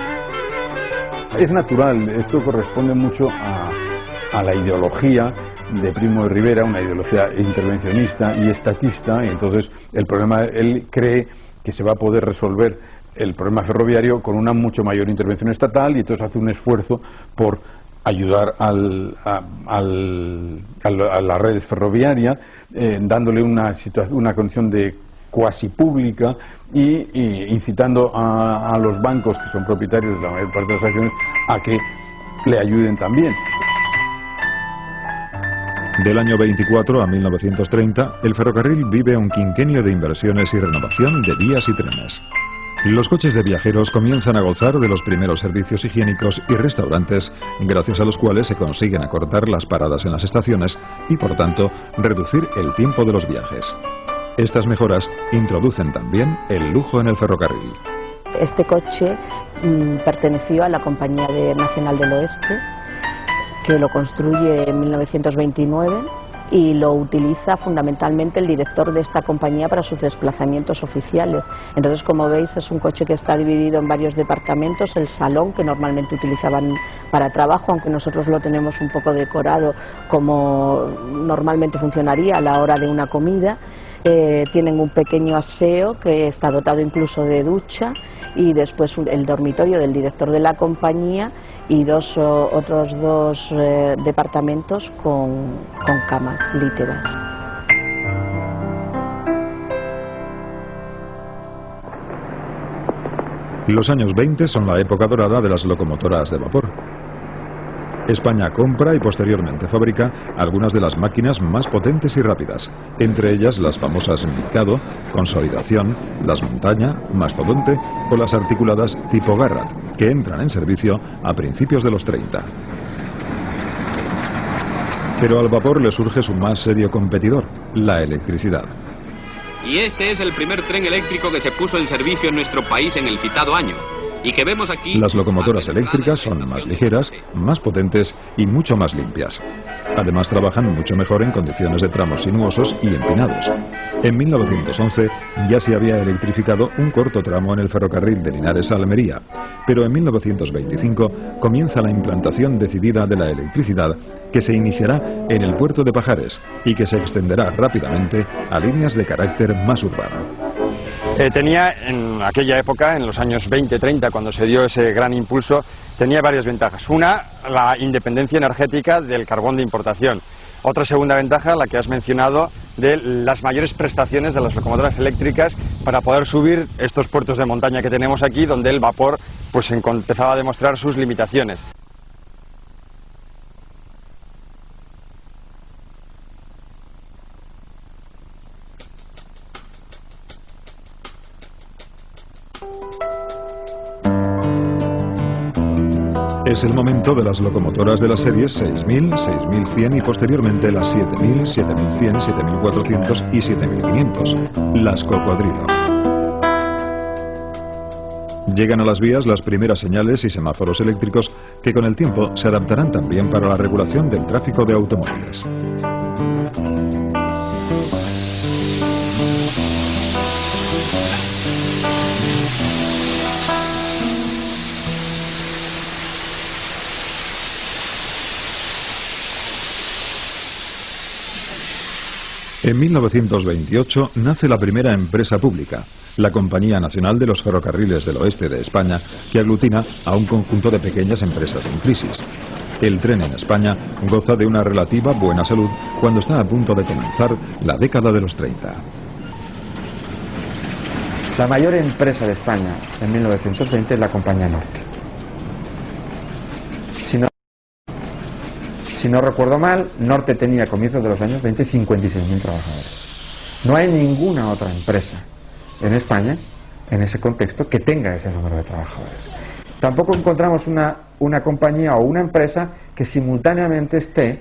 Es natural, esto corresponde mucho a la ideología de Primo de Rivera, una ideología intervencionista y estatista, y entonces el problema, él cree que se va a poder resolver el problema ferroviario con una mucho mayor intervención estatal y entonces hace un esfuerzo por ayudar a la red ferroviaria, dándole una condición de cuasi pública y incitando a los bancos, que son propietarios de la mayor parte de las acciones, a que le ayuden también. Del año 24 a 1930, el ferrocarril vive un quinquenio de inversiones y renovación de vías y trenes. Los coches de viajeros comienzan a gozar de los primeros servicios higiénicos y restaurantes, gracias a los cuales se consiguen acortar las paradas en las estaciones y, por tanto, reducir el tiempo de los viajes. Estas mejoras introducen también el lujo en el ferrocarril. Este coche perteneció a la Compañía Nacional del Oeste, que lo construye en 1929 y lo utiliza fundamentalmente el director de esta compañía para sus desplazamientos oficiales. Entonces, como veis, es un coche que está dividido en varios departamentos. El salón, que normalmente utilizaban para trabajo, aunque nosotros lo tenemos un poco decorado como normalmente funcionaría a la hora de una comida. Tienen un pequeño aseo que está dotado incluso de ducha, y después el dormitorio del director de la compañía y otros dos departamentos con camas líteras. Los años 20 son la época dorada de las locomotoras de vapor. España compra y posteriormente fabrica algunas de las máquinas más potentes y rápidas, entre ellas las famosas Mikado, Consolidación, las Montaña, Mastodonte o las articuladas tipo Garratt, que entran en servicio a principios de los 30. Pero al vapor le surge su más serio competidor, la electricidad. Y este es el primer tren eléctrico que se puso en servicio en nuestro país en el citado año. y que vemos aquí. Las locomotoras eléctricas son más ligeras, más potentes y mucho más limpias. Además trabajan mucho mejor en condiciones de tramos sinuosos y empinados. En 1911 ya se había electrificado un corto tramo en el ferrocarril de Linares a Almería, pero en 1925 comienza la implantación decidida de la electricidad, que se iniciará en el puerto de Pajares y que se extenderá rápidamente a líneas de carácter más urbano. Tenía en aquella época, en los años 20-30, cuando se dio ese gran impulso, tenía varias ventajas. Una, la independencia energética del carbón de importación. Otra segunda ventaja, la que has mencionado, de las mayores prestaciones de las locomotoras eléctricas para poder subir estos puertos de montaña que tenemos aquí, donde el vapor pues empezaba a demostrar sus limitaciones. Es el momento de las locomotoras de las series 6000, 6100 y posteriormente las 7000, 7100, 7400 y 7500, las Cocodrilo. Llegan a las vías las primeras señales y semáforos eléctricos que con el tiempo se adaptarán también para la regulación del tráfico de automóviles. En 1928 nace la primera empresa pública, la Compañía Nacional de los Ferrocarriles del Oeste de España, que aglutina a un conjunto de pequeñas empresas en crisis. El tren en España goza de una relativa buena salud cuando está a punto de comenzar la década de los 30. La mayor empresa de España en 1920 es la Compañía Norte. Si no recuerdo mal, Norte tenía a comienzos de los años 20 56.000 trabajadores. No hay ninguna otra empresa en España, en ese contexto, que tenga ese número de trabajadores. Tampoco encontramos una compañía o una empresa que simultáneamente esté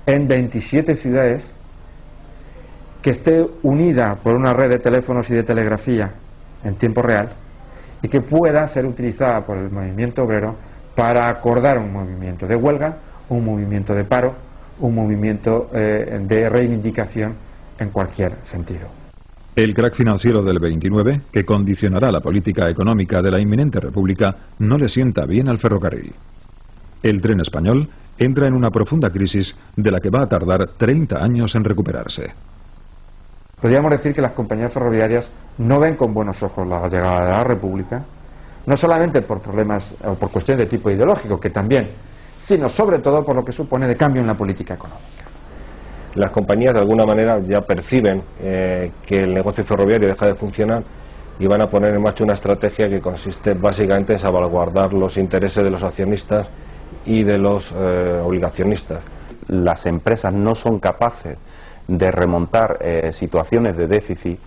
en 27 ciudades, que esté unida por una red de teléfonos y de telegrafía en tiempo real y que pueda ser utilizada por el movimiento obrero para acordar un movimiento de huelga, un movimiento de paro, un movimiento de reivindicación en cualquier sentido. El crack financiero del 29, que condicionará la política económica de la inminente república, no le sienta bien al ferrocarril. El tren español entra en una profunda crisis de la que va a tardar 30 años en recuperarse. Podríamos decir que las compañías ferroviarias no ven con buenos ojos la llegada de la república, no solamente por problemas o por cuestiones de tipo ideológico, que también, sino sobre todo por lo que supone de cambio en la política económica. Las compañías de alguna manera ya perciben que el negocio ferroviario deja de funcionar y van a poner en marcha una estrategia que consiste básicamente en salvaguardar los intereses de los accionistas y de los obligacionistas. Las empresas no son capaces de remontar situaciones de déficit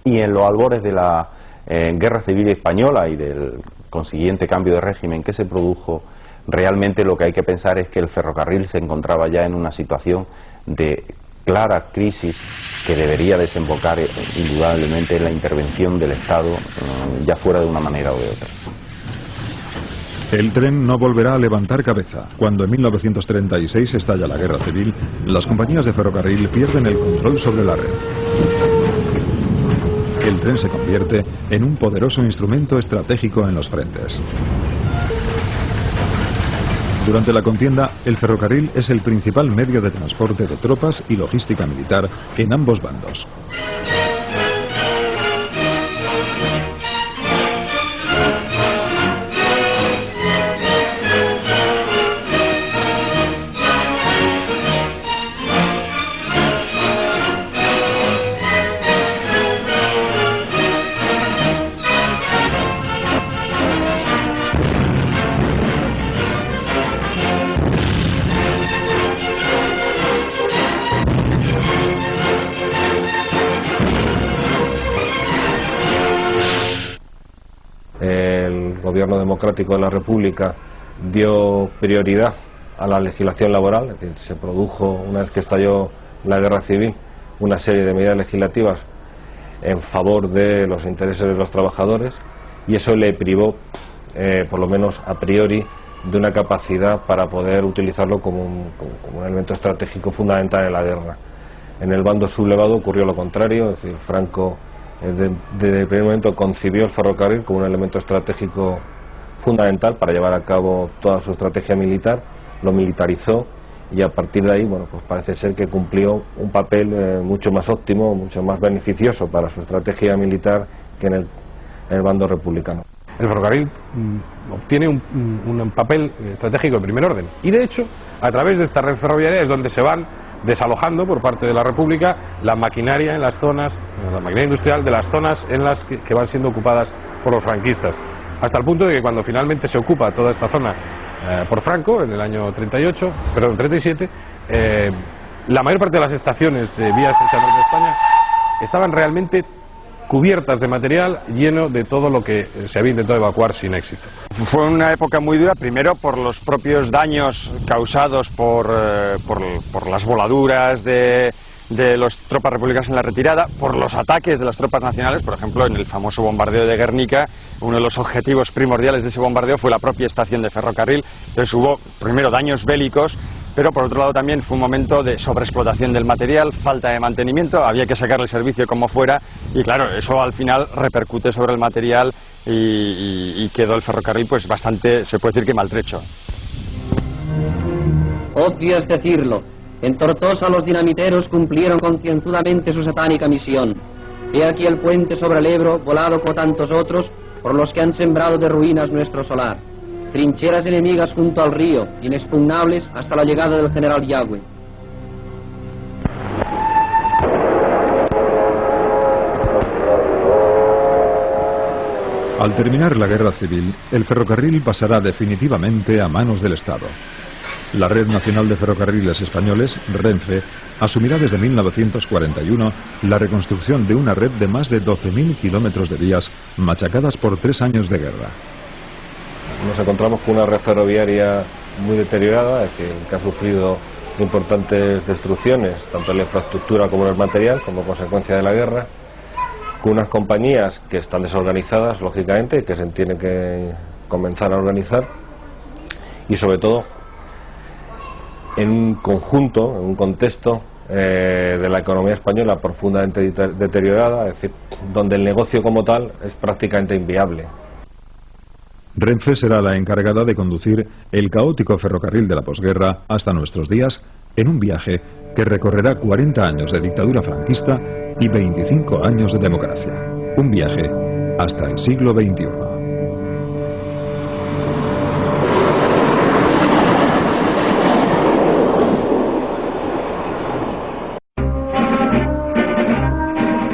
y en los albores de la Guerra Civil Española y del consiguiente cambio de régimen que se produjo, realmente lo que hay que pensar es que el ferrocarril se encontraba ya en una situación de clara crisis que debería desembocar indudablemente en la intervención del Estado, ya fuera de una manera o de otra. El tren no volverá a levantar cabeza. Cuando en 1936 estalla la Guerra Civil, las compañías de ferrocarril pierden el control sobre la red. El tren se convierte en un poderoso instrumento estratégico en los frentes. Durante la contienda, el ferrocarril es el principal medio de transporte de tropas y logística militar en ambos bandos. El gobierno democrático de la República dio prioridad a la legislación laboral, es decir, se produjo, una vez que estalló la guerra civil, una serie de medidas legislativas en favor de los intereses de los trabajadores y eso le privó por lo menos a priori, de una capacidad para poder utilizarlo como un elemento estratégico fundamental en la guerra. En el bando sublevado ocurrió lo contrario, es decir, Franco desde el primer momento concibió el ferrocarril como un elemento estratégico fundamental para llevar a cabo toda su estrategia militar, lo militarizó y a partir de ahí, bueno, pues parece ser que cumplió un papel mucho más óptimo, mucho más beneficioso para su estrategia militar que en el bando republicano. El ferrocarril obtiene un papel estratégico de primer orden y de hecho a través de esta red ferroviaria es donde se van desalojando por parte de la República la maquinaria en las zonas, la maquinaria industrial de las zonas en las que van siendo ocupadas por los franquistas, hasta el punto de que cuando finalmente se ocupa toda esta zona por Franco en el año 37, la mayor parte de las estaciones de vía estrecha norte de España estaban realmente cubiertas de material lleno de todo lo que se había intentado evacuar sin éxito. Fue una época muy dura, primero por los propios daños causados por las voladuras de las tropas republicanas en la retirada, por los ataques de las tropas nacionales, por ejemplo en el famoso bombardeo de Guernica, uno de los objetivos primordiales de ese bombardeo fue la propia estación de ferrocarril, entonces hubo primero daños bélicos, pero por otro lado también fue un momento de sobreexplotación del material, falta de mantenimiento, había que sacar el servicio como fuera y claro, eso al final repercute sobre el material y quedó el ferrocarril pues bastante, se puede decir que maltrecho. Obvio es decirlo, en Tortosa los dinamiteros cumplieron concienzudamente su satánica misión. He aquí el puente sobre el Ebro, volado como tantos otros, por los que han sembrado de ruinas nuestro solar. Trincheras enemigas junto al río, inexpugnables hasta la llegada del general Yagüe. Al terminar la guerra civil, el ferrocarril pasará definitivamente a manos del Estado. La Red Nacional de Ferrocarriles Españoles, Renfe, asumirá desde 1941 la reconstrucción de una red de más de 12.000 kilómetros de vías machacadas por 3 años de guerra. Nos encontramos con una red ferroviaria muy deteriorada, que ha sufrido importantes destrucciones, tanto en la infraestructura como en el material, como consecuencia de la guerra, con unas compañías que están desorganizadas, lógicamente, y que se tienen que comenzar a organizar, y sobre todo en un conjunto, en un contexto de la economía española profundamente deteriorada, es decir, donde el negocio como tal es prácticamente inviable. Renfe será la encargada de conducir el caótico ferrocarril de la posguerra hasta nuestros días en un viaje que recorrerá 40 años de dictadura franquista y 25 años de democracia. Un viaje hasta el siglo XXI.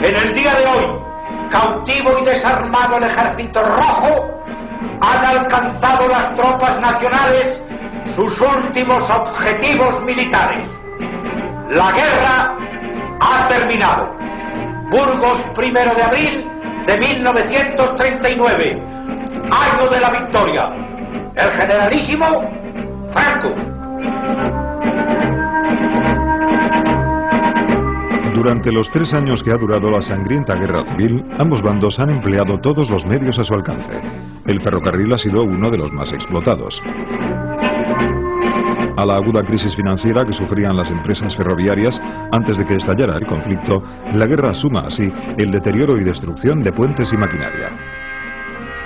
En el día de hoy, cautivo y desarmado el ejército rojo, han alcanzado las tropas nacionales sus últimos objetivos militares. La guerra ha terminado. Burgos, 1 de abril de 1939, año de la victoria. El generalísimo Franco. Durante los 3 años que ha durado la sangrienta guerra civil, ambos bandos han empleado todos los medios a su alcance. El ferrocarril ha sido uno de los más explotados. A la aguda crisis financiera que sufrían las empresas ferroviarias antes de que estallara el conflicto, la guerra suma así el deterioro y destrucción de puentes y maquinaria.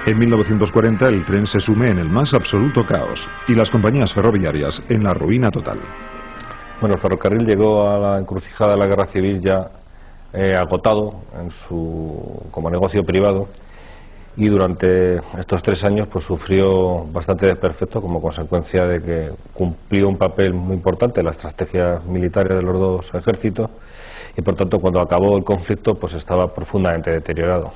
En 1940 el tren se sume en el más absoluto caos y las compañías ferroviarias en la ruina total. Bueno, el ferrocarril llegó a la encrucijada de la guerra civil ya agotado como negocio privado y durante estos 3 años pues sufrió bastante desperfecto como consecuencia de que cumplió un papel muy importante en la estrategia militar de los dos ejércitos y por tanto cuando acabó el conflicto pues estaba profundamente deteriorado.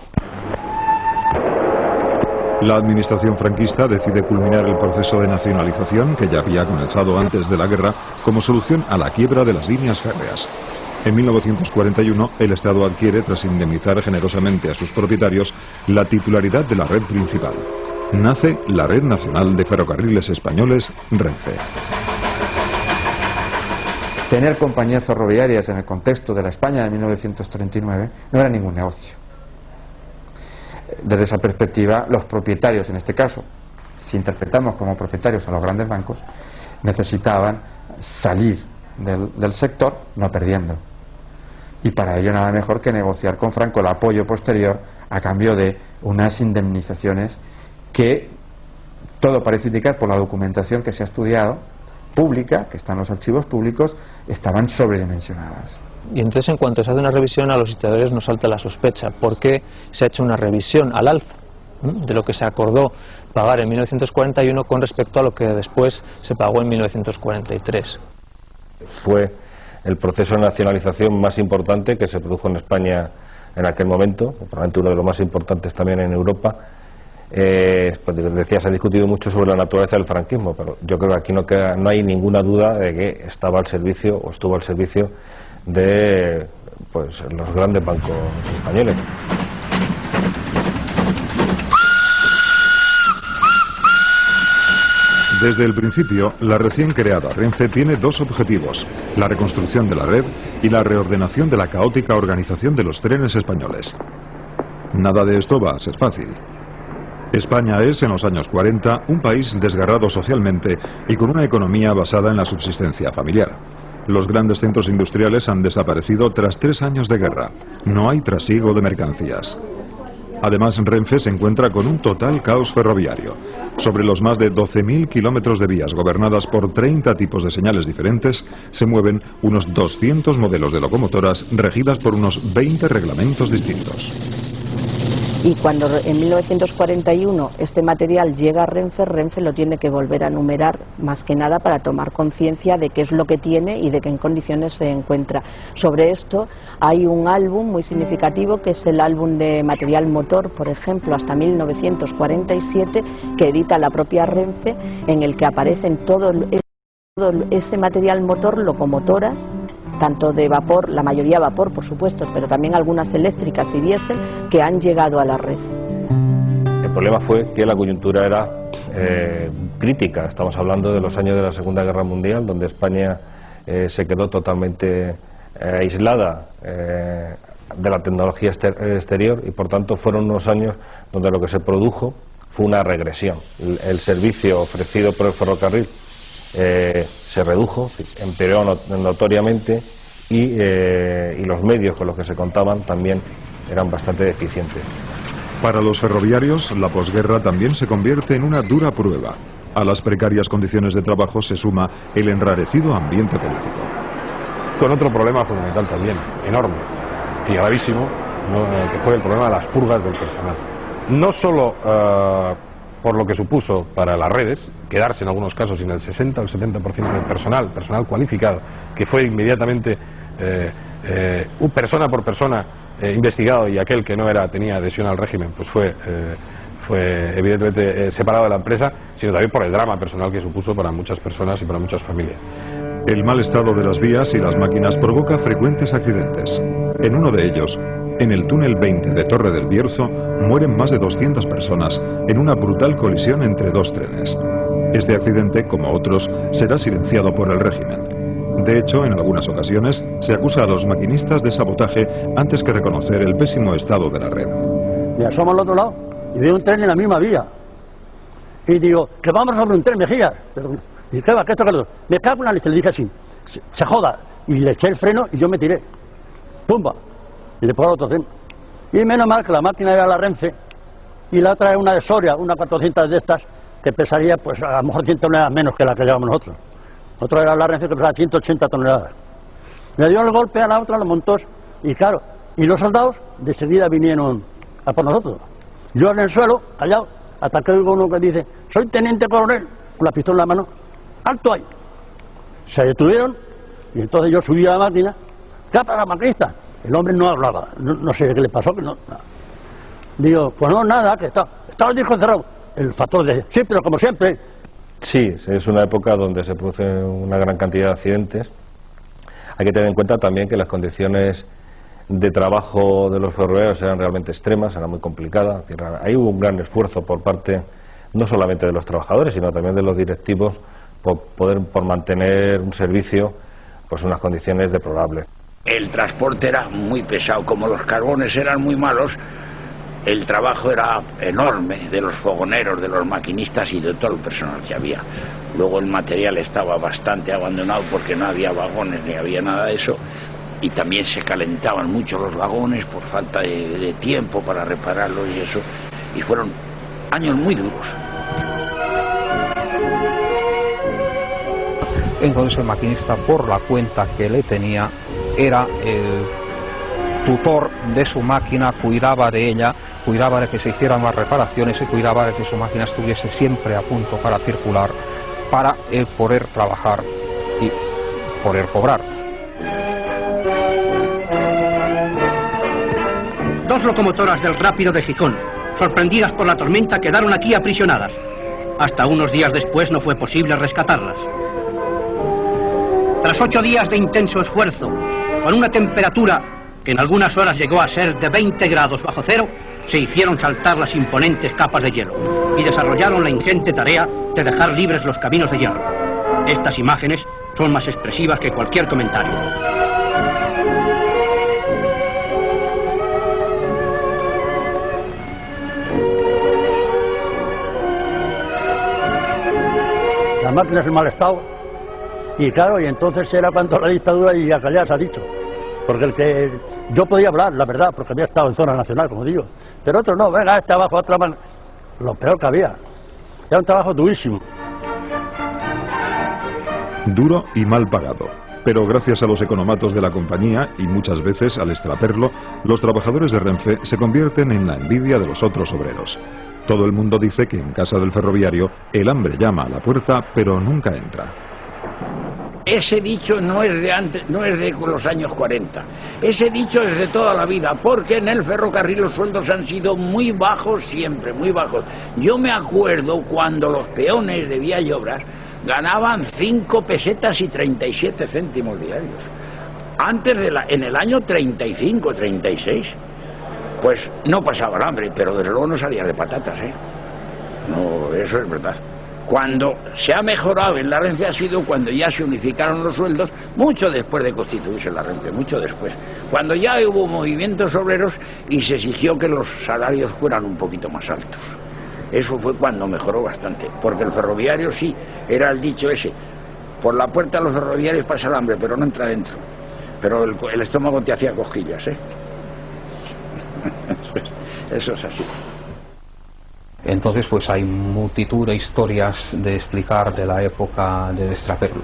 La administración franquista decide culminar el proceso de nacionalización que ya había comenzado antes de la guerra como solución a la quiebra de las líneas férreas. En 1941 el Estado adquiere, tras indemnizar generosamente a sus propietarios, la titularidad de la red principal. Nace la Red Nacional de Ferrocarriles Españoles, Renfe. Tener compañías ferroviarias en el contexto de la España de 1939 no era ningún negocio. Desde esa perspectiva, los propietarios, en este caso, si interpretamos como propietarios a los grandes bancos, necesitaban salir del sector no perdiendo. Y para ello nada mejor que negociar con Franco el apoyo posterior a cambio de unas indemnizaciones que todo parece indicar, por la documentación que se ha estudiado, pública, que está en los archivos públicos, estaban sobredimensionadas. Y entonces, en cuanto se hace una revisión, a los historiadores nos salta la sospecha. ¿Por qué se ha hecho una revisión al alza de lo que se acordó pagar en 1941 con respecto a lo que después se pagó en 1943? Fue el proceso de nacionalización más importante que se produjo en España en aquel momento, probablemente uno de los más importantes también en Europa. Pues decía, se ha discutido mucho sobre la naturaleza del franquismo, pero yo creo que aquí no hay ninguna duda de que estaba al servicio o estuvo al servicio de pues los grandes bancos españoles. Desde el principio, la recién creada Renfe tiene dos objetivos: la reconstrucción de la red y la reordenación de la caótica organización de los trenes españoles. Nada de esto va a ser fácil. España es, en los años 40, un país desgarrado socialmente y con una economía basada en la subsistencia familiar. Los grandes centros industriales han desaparecido tras 3 años de guerra. No hay trasiego de mercancías. Además, Renfe se encuentra con un total caos ferroviario. Sobre los más de 12.000 kilómetros de vías gobernadas por 30 tipos de señales diferentes, se mueven unos 200 modelos de locomotoras regidas por unos 20 reglamentos distintos. Y cuando en 1941 este material llega a Renfe, Renfe lo tiene que volver a numerar, más que nada para tomar conciencia de qué es lo que tiene y de qué en condiciones se encuentra. Sobre esto hay un álbum muy significativo, que es el álbum de material motor, por ejemplo, hasta 1947, que edita la propia Renfe, en el que aparecen todo ese material motor, locomotoras, tanto de vapor, la mayoría vapor por supuesto, pero también algunas eléctricas y diésel, que han llegado a la red. El problema fue que la coyuntura era crítica. Estamos hablando de los años de la Segunda Guerra Mundial, donde España se quedó totalmente aislada de la tecnología exterior, y por tanto fueron unos años donde lo que se produjo fue una regresión. El servicio ofrecido por el ferrocarril se redujo, empeoró notoriamente, y los medios con los que se contaban también eran bastante deficientes. Para los ferroviarios, la posguerra también se convierte en una dura prueba. A las precarias condiciones de trabajo se suma el enrarecido ambiente político. Con otro problema fundamental también, enorme y gravísimo, que fue el problema de las purgas del personal. No solo por lo que supuso para las redes, quedarse en algunos casos sin el 60 o el 70% del personal cualificado, que fue inmediatamente persona por persona investigado, y aquel que no tenía adhesión al régimen, pues fue evidentemente separado de la empresa, sino también por el drama personal que supuso para muchas personas y para muchas familias. El mal estado de las vías y las máquinas provoca frecuentes accidentes. En uno de ellos, en el túnel 20 de Torre del Bierzo, mueren más de 200 personas en una brutal colisión entre dos trenes. Este accidente, como otros, será silenciado por el régimen. De hecho, en algunas ocasiones, se acusa a los maquinistas de sabotaje antes que reconocer el pésimo estado de la red. Me asomo al otro lado y veo un tren en la misma vía. Y digo, que vamos sobre un tren, Mejías. Y ¿qué va? ¿Qué esto que lo? Me cago en la leche, le dije así, se joda. Y le eché el freno y yo me tiré. ¡Pumba! Y le pongo al otro tren. Y menos mal que la máquina era la Renfe y la otra era una de Soria, una 400 de estas, que pesaría pues a lo mejor 100 toneladas menos que la que llevamos nosotros. Otra era la Renfe, que pesaba 180 toneladas. Me dio el golpe a la otra, los montos, y claro, y los soldados de seguida vinieron a por nosotros. Yo en el suelo, callado, hasta que oigo uno que dice, soy teniente coronel, con la pistola en la mano, alto ahí. Se detuvieron, y entonces yo subí a la máquina, ¿qué para la maquinista? El hombre no hablaba, no sé qué le pasó, que no. Digo, pues no, nada, que estaba el disco cerrado. El factor de, sí, pero como siempre. Sí, es una época donde se produce una gran cantidad de accidentes. Hay que tener en cuenta también que las condiciones de trabajo de los ferroviarios eran realmente extremas, eran muy complicadas. Ahí hubo un gran esfuerzo por parte no solamente de los trabajadores, sino también de los directivos por mantener un servicio pues unas condiciones deplorables. El transporte era muy pesado, como los carbones eran muy malos, el trabajo era enorme de los fogoneros, de los maquinistas y de todo el personal que había. Luego el material estaba bastante abandonado porque no había vagones ni había nada de eso, y también se calentaban mucho los vagones por falta de tiempo para repararlos y eso, y fueron años muy duros. Entonces el maquinista, por la cuenta que le tenía, era el tutor de su máquina, cuidaba de ella, cuidaba de que se hicieran las reparaciones y cuidaba de que su máquina estuviese siempre a punto para circular, para poder trabajar y poder cobrar. Dos locomotoras del Rápido de Gijón, sorprendidas por la tormenta, quedaron aquí aprisionadas. Hasta unos días después no fue posible rescatarlas. Tras 8 días de intenso esfuerzo, con una temperatura que en algunas horas llegó a ser de 20 grados bajo cero, se hicieron saltar las imponentes capas de hielo y desarrollaron la ingente tarea de dejar libres los caminos de hierro. Estas imágenes son más expresivas que cualquier comentario. Las máquinas en mal estado, y claro, y entonces era cuando la dictadura, y acá ya se ha dicho, porque yo podía hablar, la verdad, porque había estado en zona nacional, como digo, pero otros no, venga, este abajo, otra mano, lo peor que había, era un trabajo durísimo. Duro y mal pagado. Pero gracias a los economatos de la compañía y muchas veces al extraperlo, los trabajadores de Renfe se convierten en la envidia de los otros obreros. Todo el mundo dice que en casa del ferroviario el hambre llama a la puerta, pero nunca entra. Ese dicho no es de antes, no es de los años 40. Ese dicho es de toda la vida, porque en el ferrocarril los sueldos han sido muy bajos siempre, muy bajos. Yo me acuerdo cuando los peones de Vía y Obras ganaban 5 pesetas y 37 céntimos diarios. Antes en el año 35, 36, pues no pasaban hambre, pero desde luego no salían de patatas, ¿eh? No, eso es verdad. Cuando se ha mejorado en la Renfe ha sido cuando ya se unificaron los sueldos, mucho después de constituirse la Renfe, mucho después. Cuando ya hubo movimientos obreros y se exigió que los salarios fueran un poquito más altos. Eso fue cuando mejoró bastante, porque el ferroviario sí, era el dicho ese, por la puerta de los ferroviarios pasa el hambre, pero no entra dentro. Pero el estómago te hacía cosquillas, ¿eh? Eso es así. Entonces pues hay multitud de historias de explicar de la época del extraperlo.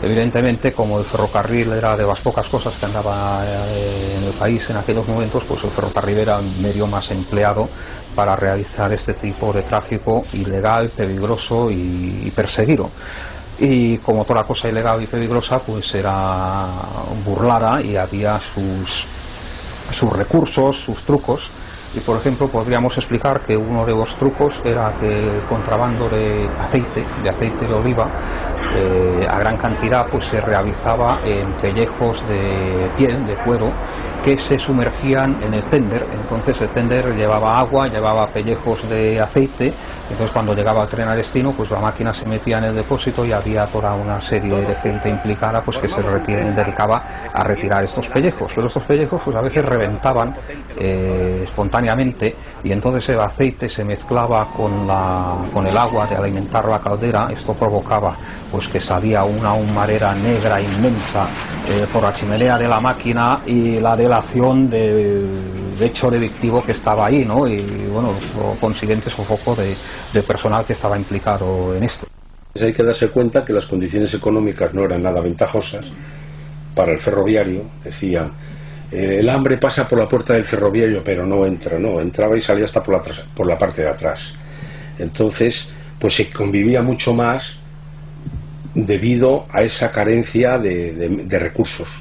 Evidentemente, como el ferrocarril era de las pocas cosas que andaba en el país en aquellos momentos, pues el ferrocarril era el medio más empleado para realizar este tipo de tráfico ilegal, peligroso y perseguido. Y como toda cosa ilegal y peligrosa, pues era burlada y había sus recursos, sus trucos. Y por ejemplo podríamos explicar que uno de los trucos era que el contrabando de aceite de oliva a gran cantidad pues se realizaba en pellejos de piel, de cuero, que se sumergían en el tender. Entonces el tender llevaba agua, llevaba pellejos de aceite, entonces cuando llegaba el tren a destino pues la máquina se metía en el depósito y había toda una serie de gente implicada pues que se dedicaba a retirar estos pellejos, pero estos pellejos pues a veces reventaban espontáneamente, y entonces el aceite se mezclaba con el agua de alimentar la caldera. Esto provocaba pues que salía una humareda negra inmensa por la chimenea de la máquina y la delación del hecho delictivo que estaba ahí, ¿no? Y bueno, lo consiguiente sofoco de personal que estaba implicado en esto. Hay que darse cuenta que las condiciones económicas no eran nada ventajosas para el ferroviario. Decían, el hambre pasa por la puerta del ferroviario, pero no entra, no, entraba y salía hasta por la parte de atrás. Entonces, pues se convivía mucho más debido a esa carencia de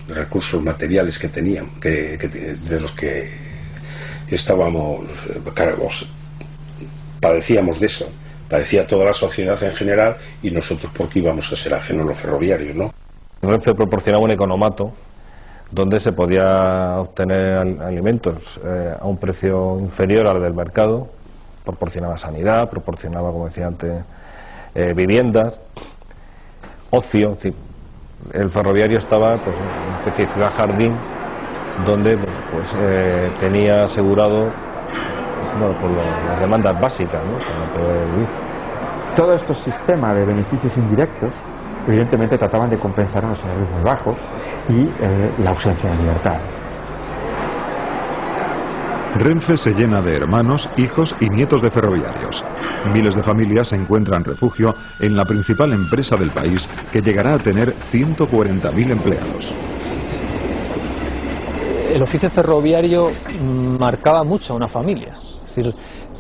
recursos materiales que tenían, de los que estábamos, padecíamos de eso, padecía toda la sociedad en general, y nosotros porque íbamos a ser ajenos a los ferroviarios, ¿no? Renfe proporcionaba un economato donde se podía obtener alimentos a un precio inferior al del mercado, proporcionaba sanidad, proporcionaba, como decía antes, viviendas, ocio. Es decir, el ferroviario estaba pues en una especie de ciudad jardín donde pues tenía asegurado bueno, por las demandas básicas, ¿no? Para poder vivir. Todos estos sistemas de beneficios indirectos evidentemente trataban de compensar unos salarios muy bajos y la ausencia de libertades. Renfe se llena de hermanos, hijos y nietos de ferroviarios. Miles de familias encuentran refugio en la principal empresa del país, que llegará a tener 140.000 empleados. El oficio ferroviario marcaba mucho a una familia. Es decir,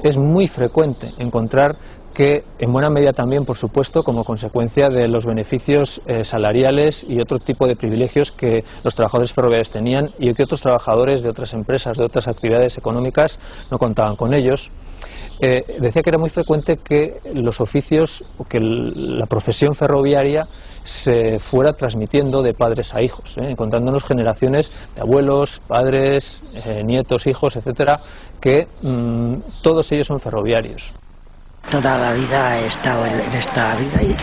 es muy frecuente encontrar que, en buena medida también, por supuesto, como consecuencia de los beneficios salariales y otro tipo de privilegios que los trabajadores ferroviarios tenían y que otros trabajadores de otras empresas, de otras actividades económicas, no contaban con ellos. Decía que era muy frecuente que los oficios, o que la profesión ferroviaria se fuera transmitiendo de padres a hijos, encontrándonos generaciones de abuelos, padres, nietos, hijos, etcétera, que todos ellos son ferroviarios. Toda la vida he estado en esta vida y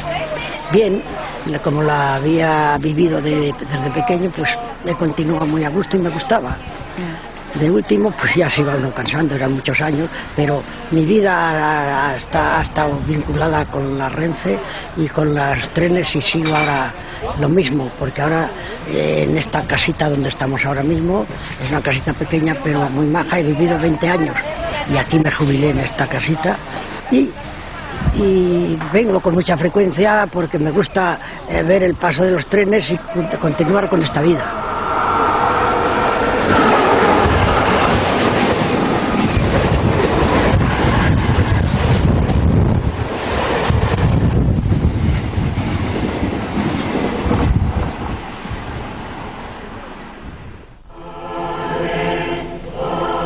bien, como la había vivido desde pequeño, pues me continuaba muy a gusto y me gustaba. De último, pues ya se iba uno cansando, eran muchos años, pero mi vida ha estado vinculada con la Renfe y con los trenes y sigo ahora lo mismo, porque ahora en esta casita donde estamos ahora mismo, es una casita pequeña pero muy maja, he vivido 20 años y aquí me jubilé en esta casita. Y vengo con mucha frecuencia porque me gusta ver el paso de los trenes y continuar con esta vida.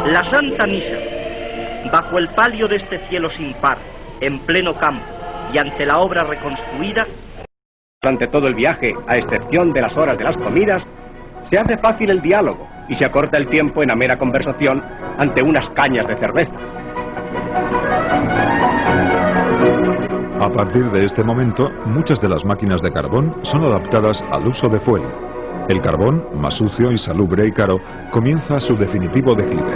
La Santa Misa, bajo el palio de este cielo sin par, en pleno campo y ante la obra reconstruida, durante todo el viaje, a excepción de las horas de las comidas, se hace fácil el diálogo y se acorta el tiempo en amena conversación ante unas cañas de cerveza. A partir de este momento, muchas de las máquinas de carbón son adaptadas al uso de fuel. El carbón, más sucio, insalubre y caro, comienza su definitivo declive.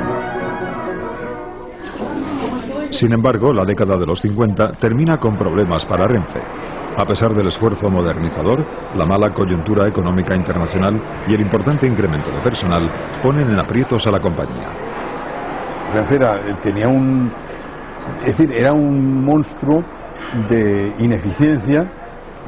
Sin embargo, la década de los 50 termina con problemas para Renfe. A pesar del esfuerzo modernizador, la mala coyuntura económica internacional y el importante incremento de personal ponen en aprietos a la compañía. Renfe era un monstruo de ineficiencia,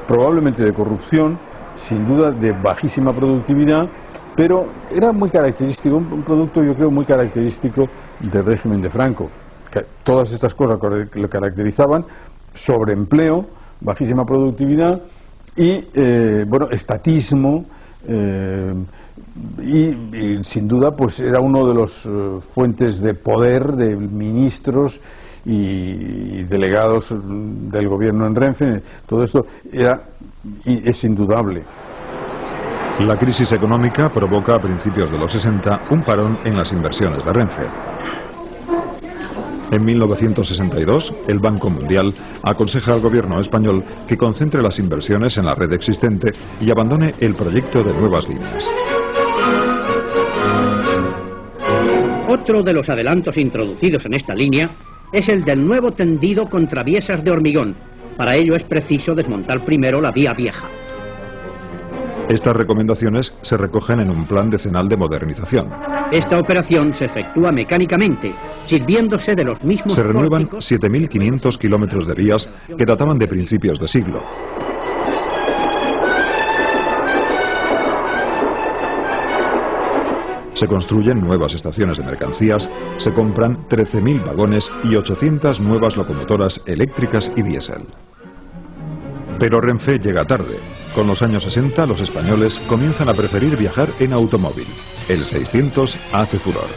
probablemente de corrupción, sin duda de bajísima productividad, pero era muy característico, un producto yo creo muy característico del régimen de Franco. Todas estas cosas lo caracterizaban: sobreempleo, bajísima productividad y estatismo, y sin duda pues era uno de los fuentes de poder de ministros y delegados del gobierno en Renfe. Todo esto es indudable. La crisis económica provoca a principios de los 60 un parón en las inversiones de Renfe. En 1962, el Banco Mundial aconseja al gobierno español que concentre las inversiones en la red existente y abandone el proyecto de nuevas líneas. Otro de los adelantos introducidos en esta línea es el del nuevo tendido con traviesas de hormigón. Para ello es preciso desmontar primero la vía vieja. Estas recomendaciones se recogen en un plan decenal de modernización. Esta operación se efectúa mecánicamente, sirviéndose de los mismos... Se renuevan 7.500 kilómetros de vías que databan de principios de siglo. Se construyen nuevas estaciones de mercancías, se compran 13.000 vagones y 800 nuevas locomotoras eléctricas y diésel. Pero Renfe llega tarde. Con los años 60, los españoles comienzan a preferir viajar en automóvil. El 600 hace furor.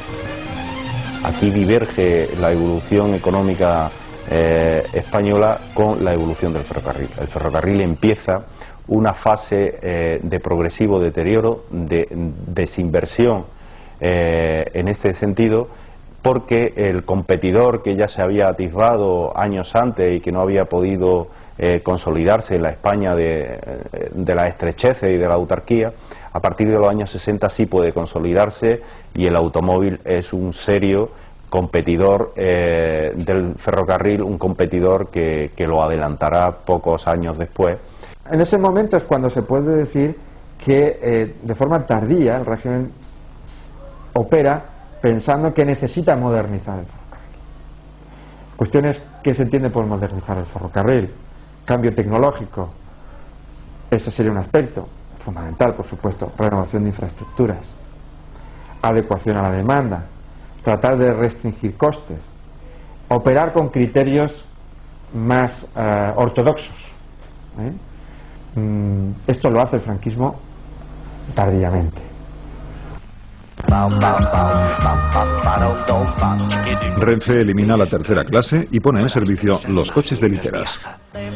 Aquí diverge la evolución económica española con la evolución del ferrocarril. El ferrocarril empieza una fase de progresivo deterioro, de desinversión en este sentido, porque el competidor que ya se había atisbado años antes y que no había podido consolidarse en la España de la estrechez y de la autarquía, a partir de los años 60 sí puede consolidarse, y el automóvil es un serio competidor del ferrocarril, un competidor que lo adelantará pocos años después. En ese momento es cuando se puede decir que de forma tardía el régimen opera pensando que necesita modernizar el ferrocarril. Cuestiones que se entiende por modernizar el ferrocarril: cambio tecnológico, ese sería un aspecto fundamental, por supuesto, renovación de infraestructuras, adecuación a la demanda, tratar de restringir costes, operar con criterios más ortodoxos. Esto lo hace el franquismo tardíamente. Renfe elimina la tercera clase y pone en servicio los coches de literas.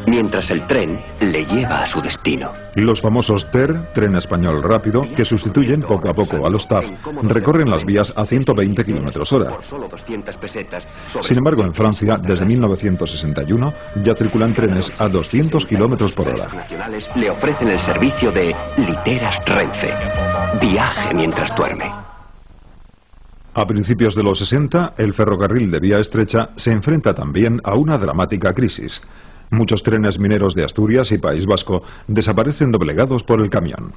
Mientras el tren le lleva a su destino. Los famosos TER, tren español rápido, que sustituyen poco a poco a los TAF, recorren las vías a 120 km/h. Sin embargo, en Francia, desde 1961, ya circulan trenes a 200 km/h. Nacionales le ofrecen el servicio de literas Renfe. Viaje mientras duerme. A principios de los 60, el ferrocarril de vía estrecha se enfrenta también a una dramática crisis. Muchos trenes mineros de Asturias y País Vasco desaparecen doblegados por el camión.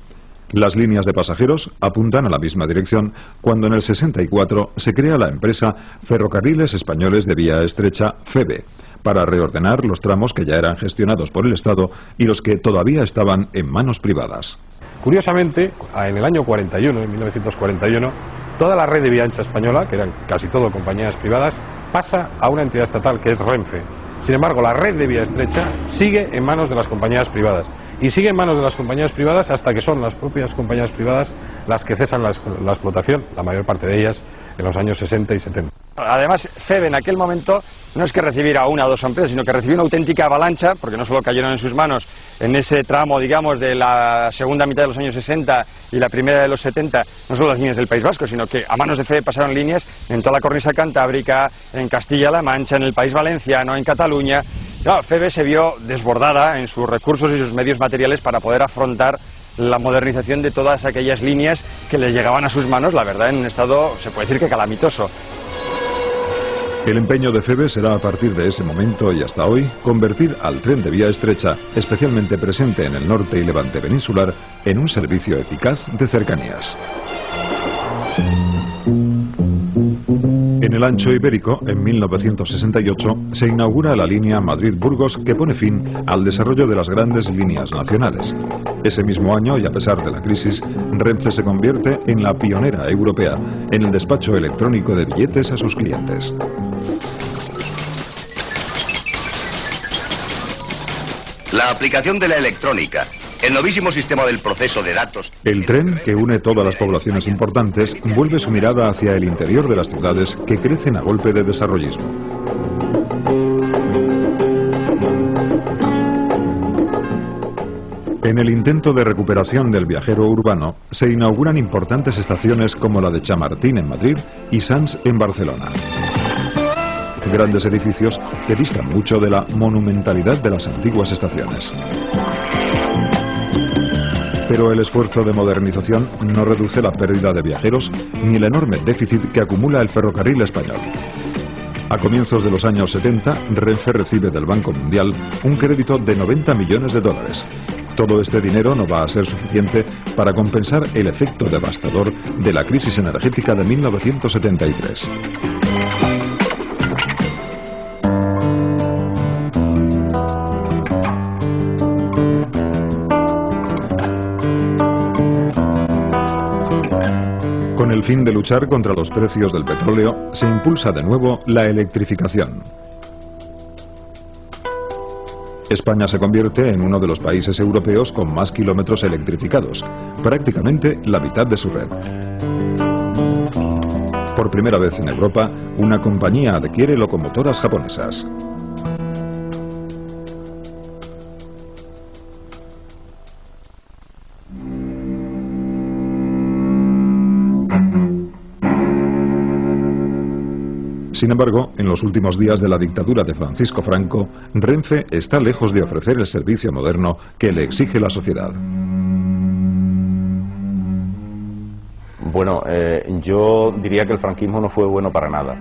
Las líneas de pasajeros apuntan a la misma dirección cuando en el 64 se crea la empresa Ferrocarriles Españoles de Vía Estrecha, FEVE, para reordenar los tramos que ya eran gestionados por el Estado y los que todavía estaban en manos privadas. Curiosamente, en el año 41, en 1941, toda la red de vía ancha española, que eran casi todo compañías privadas, pasa a una entidad estatal que es Renfe. Sin embargo, la red de vía estrecha sigue en manos de las compañías privadas. Y sigue en manos de las compañías privadas hasta que son las propias compañías privadas las que cesan la explotación, la mayor parte de ellas en los años 60 y 70. Además, FEVE en aquel momento no es que recibiera una o dos empresas, sino que recibió una auténtica avalancha, porque no solo cayeron en sus manos en ese tramo, digamos, de la segunda mitad de los años 60 y la primera de los 70, no solo las líneas del País Vasco, sino que a manos de FEVE pasaron líneas en toda la cornisa cantábrica, en Castilla-La Mancha, en el País Valenciano, en Cataluña. Claro, FEVE se vio desbordada en sus recursos y sus medios materiales para poder afrontar la modernización de todas aquellas líneas que les llegaban a sus manos, la verdad, en un estado, se puede decir que calamitoso. El empeño de FEVE será a partir de ese momento y hasta hoy convertir al tren de vía estrecha, especialmente presente en el norte y levante peninsular, en un servicio eficaz de cercanías. En el ancho ibérico, en 1968, se inaugura la línea Madrid-Burgos que pone fin al desarrollo de las grandes líneas nacionales. Ese mismo año, y a pesar de la crisis, Renfe se convierte en la pionera europea en el despacho electrónico de billetes a sus clientes. La aplicación de la electrónica, el novísimo sistema del proceso de datos. El tren, que une todas las poblaciones importantes, vuelve su mirada hacia el interior de las ciudades que crecen a golpe de desarrollismo. En el intento de recuperación del viajero urbano, se inauguran importantes estaciones como la de Chamartín en Madrid y Sants en Barcelona. Grandes edificios que distan mucho de la monumentalidad de las antiguas estaciones. Pero el esfuerzo de modernización no reduce la pérdida de viajeros ni el enorme déficit que acumula el ferrocarril español. A comienzos de los años 70, Renfe recibe del Banco Mundial un crédito de 90 millones de dólares. Todo este dinero no va a ser suficiente para compensar el efecto devastador de la crisis energética de 1973. Con el fin de luchar contra los precios del petróleo, se impulsa de nuevo la electrificación. España se convierte en uno de los países europeos con más kilómetros electrificados, prácticamente la mitad de su red. Por primera vez en Europa, una compañía adquiere locomotoras japonesas. Sin embargo, en los últimos días de la dictadura de Francisco Franco, Renfe está lejos de ofrecer el servicio moderno que le exige la sociedad. Bueno, yo diría que el franquismo no fue bueno para nada.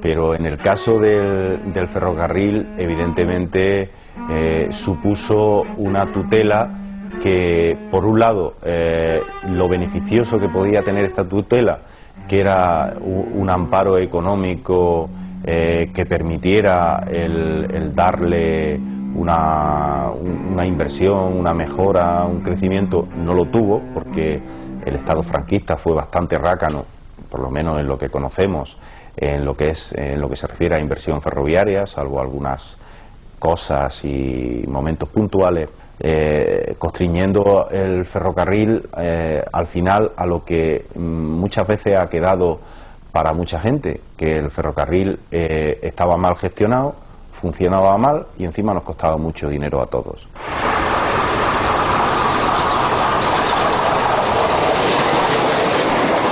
pero en el caso del ferrocarril, evidentemente supuso una tutela que, por un lado, lo beneficioso que podía tener esta tutela, que era un amparo económico que permitiera el darle una inversión, una mejora, un crecimiento, no lo tuvo, porque el Estado franquista fue bastante rácano, por lo menos en lo que conocemos, en lo que se refiere a inversión ferroviaria, salvo algunas cosas y momentos puntuales, constriñendo el ferrocarril al final a lo que muchas veces ha quedado para mucha gente, que el ferrocarril estaba mal gestionado, funcionaba mal y encima nos costaba mucho dinero a todos.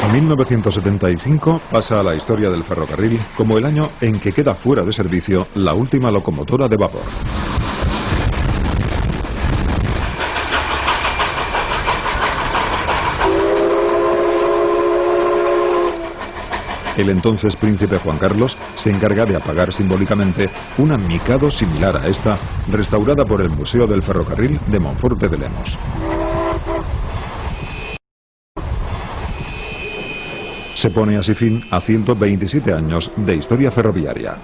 En 1975 pasa a la historia del ferrocarril como el año en que queda fuera de servicio la última locomotora de vapor. El entonces príncipe Juan Carlos se encarga de apagar simbólicamente una Mikado similar a esta, restaurada por el Museo del Ferrocarril de Monforte de Lemos. Se pone así fin a 127 años de historia ferroviaria.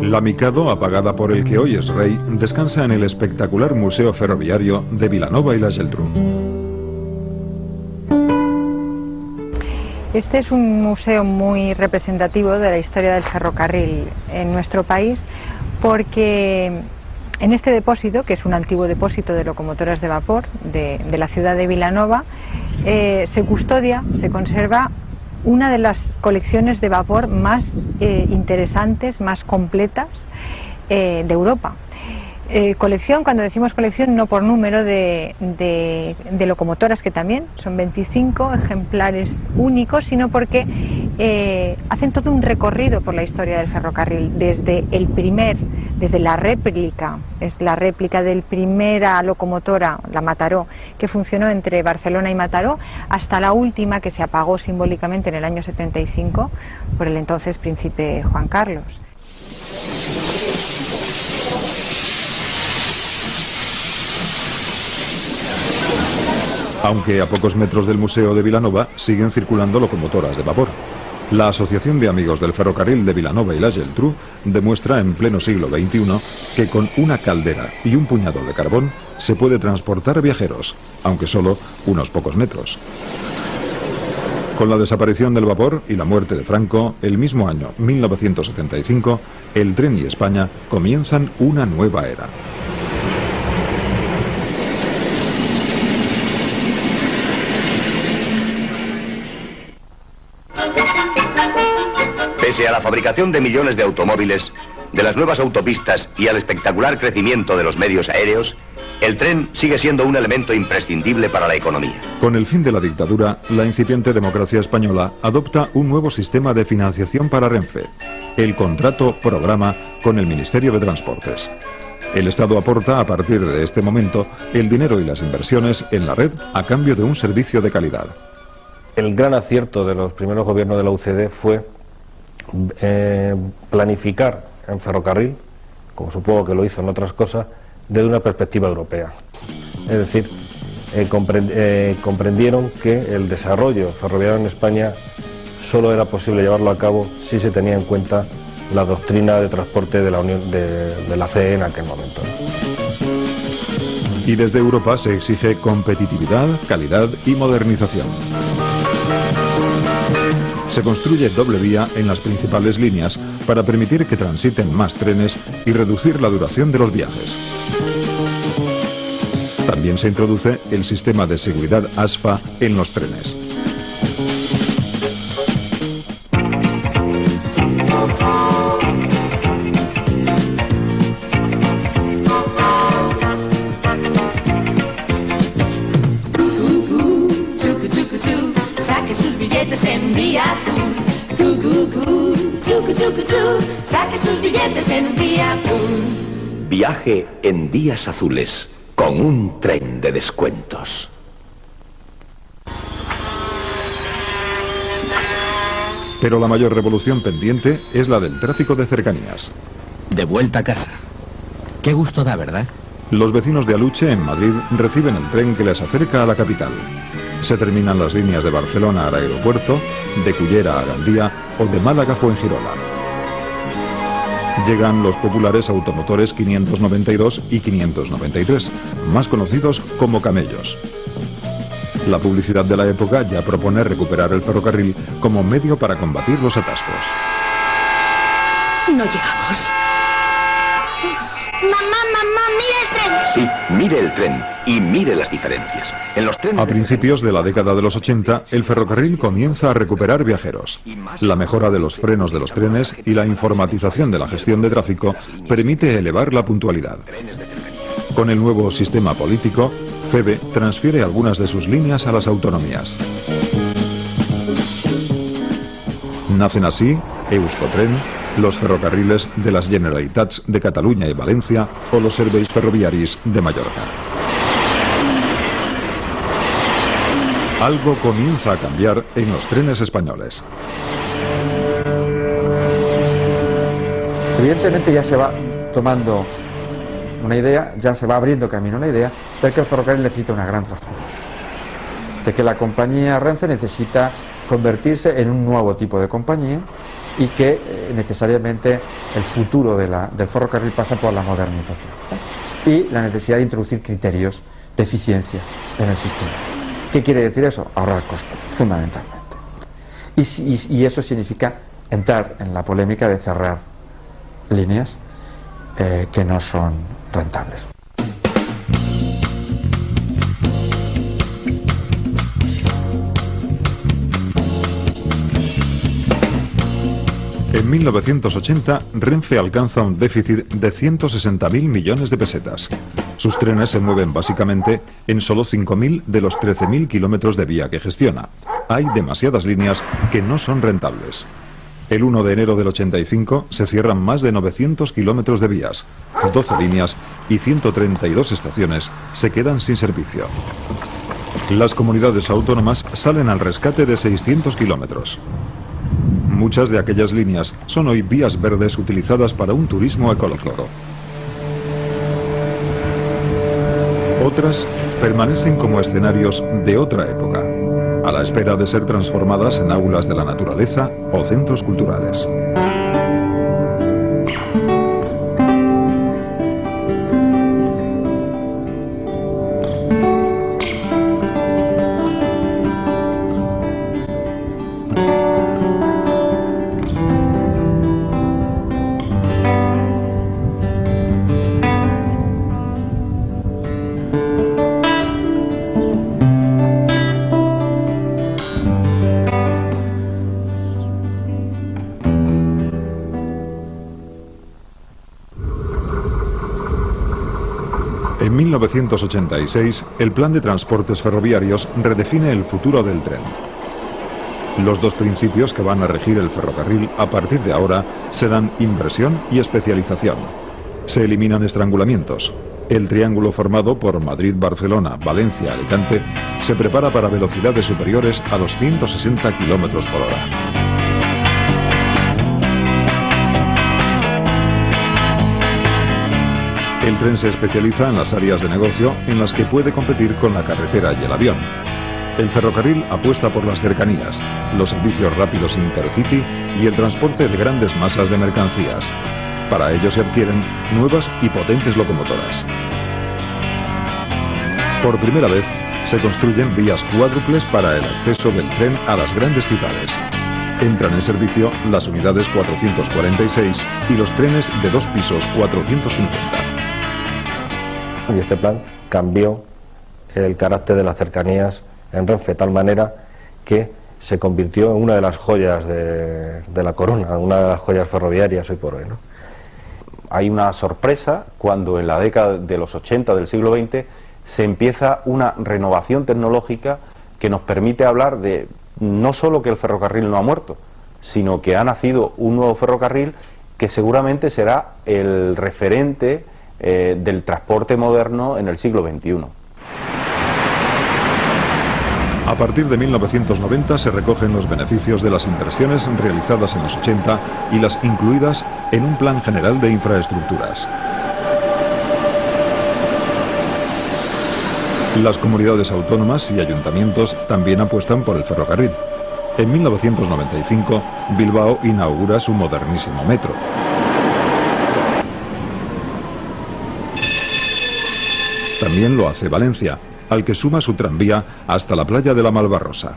La Mikado, apagada por el que hoy es rey, descansa en el espectacular Museo Ferroviario de Vilanova y la Geltrú. Este es un museo muy representativo de la historia del ferrocarril en nuestro país, porque en este depósito, que es un antiguo depósito de locomotoras de vapor de la ciudad de Vilanova, se custodia, se conserva una de las colecciones de vapor más interesantes, más completas de Europa. Colección, cuando decimos colección, no por número de locomotoras, que también son 25 ejemplares únicos, sino porque hacen todo un recorrido por la historia del ferrocarril, desde la réplica, es la réplica de la primera locomotora, la Mataró, que funcionó entre Barcelona y Mataró, hasta la última, que se apagó simbólicamente en el año 75 por el entonces príncipe Juan Carlos. Aunque a pocos metros del Museo de Vilanova siguen circulando locomotoras de vapor. La Asociación de Amigos del Ferrocarril de Vilanova y la Geltrú demuestra en pleno siglo XXI que con una caldera y un puñado de carbón se puede transportar viajeros, aunque solo unos pocos metros. Con la desaparición del vapor y la muerte de Franco, el mismo año 1975, el tren y España comienzan una nueva era. Pese a la fabricación de millones de automóviles, de las nuevas autopistas y al espectacular crecimiento de los medios aéreos, el tren sigue siendo un elemento imprescindible para la economía. Con el fin de la dictadura, la incipiente democracia española adopta un nuevo sistema de financiación para Renfe, el contrato-programa con el Ministerio de Transportes. El Estado aporta a partir de este momento el dinero y las inversiones en la red a cambio de un servicio de calidad. El gran acierto de los primeros gobiernos de la UCD fue planificar en ferrocarril, como supongo que lo hizo en otras cosas, desde una perspectiva europea. Es decir, comprendieron que el desarrollo ferroviario en España solo era posible llevarlo a cabo si se tenía en cuenta la doctrina de transporte de la Unión de la CE en aquel momento. Y desde Europa se exige competitividad, calidad y modernización. Se construye doble vía en las principales líneas para permitir que transiten más trenes y reducir la duración de los viajes. También se introduce el sistema de seguridad ASFA en los trenes. billetes en día azul. Gu, gu, gu, chucu, chucu, chu, saque sus billetes en día azul. Viaje en días azules con un tren de descuentos. Pero la mayor revolución pendiente es la del tráfico de cercanías. De vuelta a casa. Qué gusto da, ¿verdad? Los vecinos de Aluche, en Madrid, reciben el tren que les acerca a la capital. Se terminan las líneas de Barcelona al aeropuerto, de Cullera a Gandía o de Málaga a Fuengirola. Llegan los populares automotores 592 y 593, más conocidos como camellos. La publicidad de la época ya propone recuperar el ferrocarril como medio para combatir los atascos. No llegamos. Mamá, mira el tren. Sí, mire el tren y mire las diferencias. En los trenes A principios de la década de los 80, el ferrocarril comienza a recuperar viajeros. La mejora de los frenos de los trenes y la informatización de la gestión de tráfico permite elevar la puntualidad. Con el nuevo sistema político, FEBE transfiere algunas de sus líneas a las autonomías. Nacen así Euskotren, los ferrocarriles de las Generalitats de Cataluña y Valencia o los serveis ferroviaris de Mallorca. Algo comienza a cambiar en los trenes españoles. Evidentemente ya se va tomando una idea, ya se va abriendo camino la idea de que el ferrocarril necesita una gran transformación, de que la compañía Renfe necesita convertirse en un nuevo tipo de compañía y que necesariamente el futuro del ferrocarril pasa por la modernización y la necesidad de introducir criterios de eficiencia en el sistema. ¿Qué quiere decir eso? Ahorrar costes, fundamentalmente. Y eso significa entrar en la polémica de cerrar líneas que no son rentables. En 1980, Renfe alcanza un déficit de 160.000 millones de pesetas. Sus trenes se mueven básicamente en solo 5.000 de los 13.000 kilómetros de vía que gestiona. Hay demasiadas líneas que no son rentables. El 1 de enero del 85 se cierran más de 900 kilómetros de vías, 12 líneas y 132 estaciones se quedan sin servicio. Las comunidades autónomas salen al rescate de 600 kilómetros. Muchas de aquellas líneas son hoy vías verdes utilizadas para un turismo ecológico. Otras permanecen como escenarios de otra época, a la espera de ser transformadas en aulas de la naturaleza o centros culturales. En 1986, el Plan de Transportes Ferroviarios redefine el futuro del tren. Los dos principios que van a regir el ferrocarril a partir de ahora serán inversión y especialización. Se eliminan estrangulamientos. El triángulo formado por Madrid, Barcelona, Valencia, Alicante se prepara para velocidades superiores a los 160 kilómetros por hora. El tren se especializa en las áreas de negocio en las que puede competir con la carretera y el avión. El ferrocarril apuesta por las cercanías, los servicios rápidos Intercity y el transporte de grandes masas de mercancías. Para ello se adquieren nuevas y potentes locomotoras. Por primera vez, se construyen vías cuádruples para el acceso del tren a las grandes ciudades. Entran en servicio las unidades 446 y los trenes de 2 pisos 450. Y este plan cambió el carácter de las cercanías en Renfe, de tal manera que se convirtió en una de las joyas de la corona, una de las joyas ferroviarias hoy por hoy, ¿no? Hay una sorpresa cuando en la década de los 80 del siglo XX se empieza una renovación tecnológica que nos permite hablar de no solo que el ferrocarril no ha muerto, sino que ha nacido un nuevo ferrocarril que seguramente será el referente del transporte moderno en el siglo XXI. A partir de 1990 se recogen los beneficios de las inversiones realizadas en los 80 y las incluidas en un plan general de infraestructuras. Las comunidades autónomas y ayuntamientos también apuestan por el ferrocarril. En 1995, Bilbao inaugura su modernísimo metro. También lo hace Valencia, al que suma su tranvía hasta la playa de la Malvarrosa.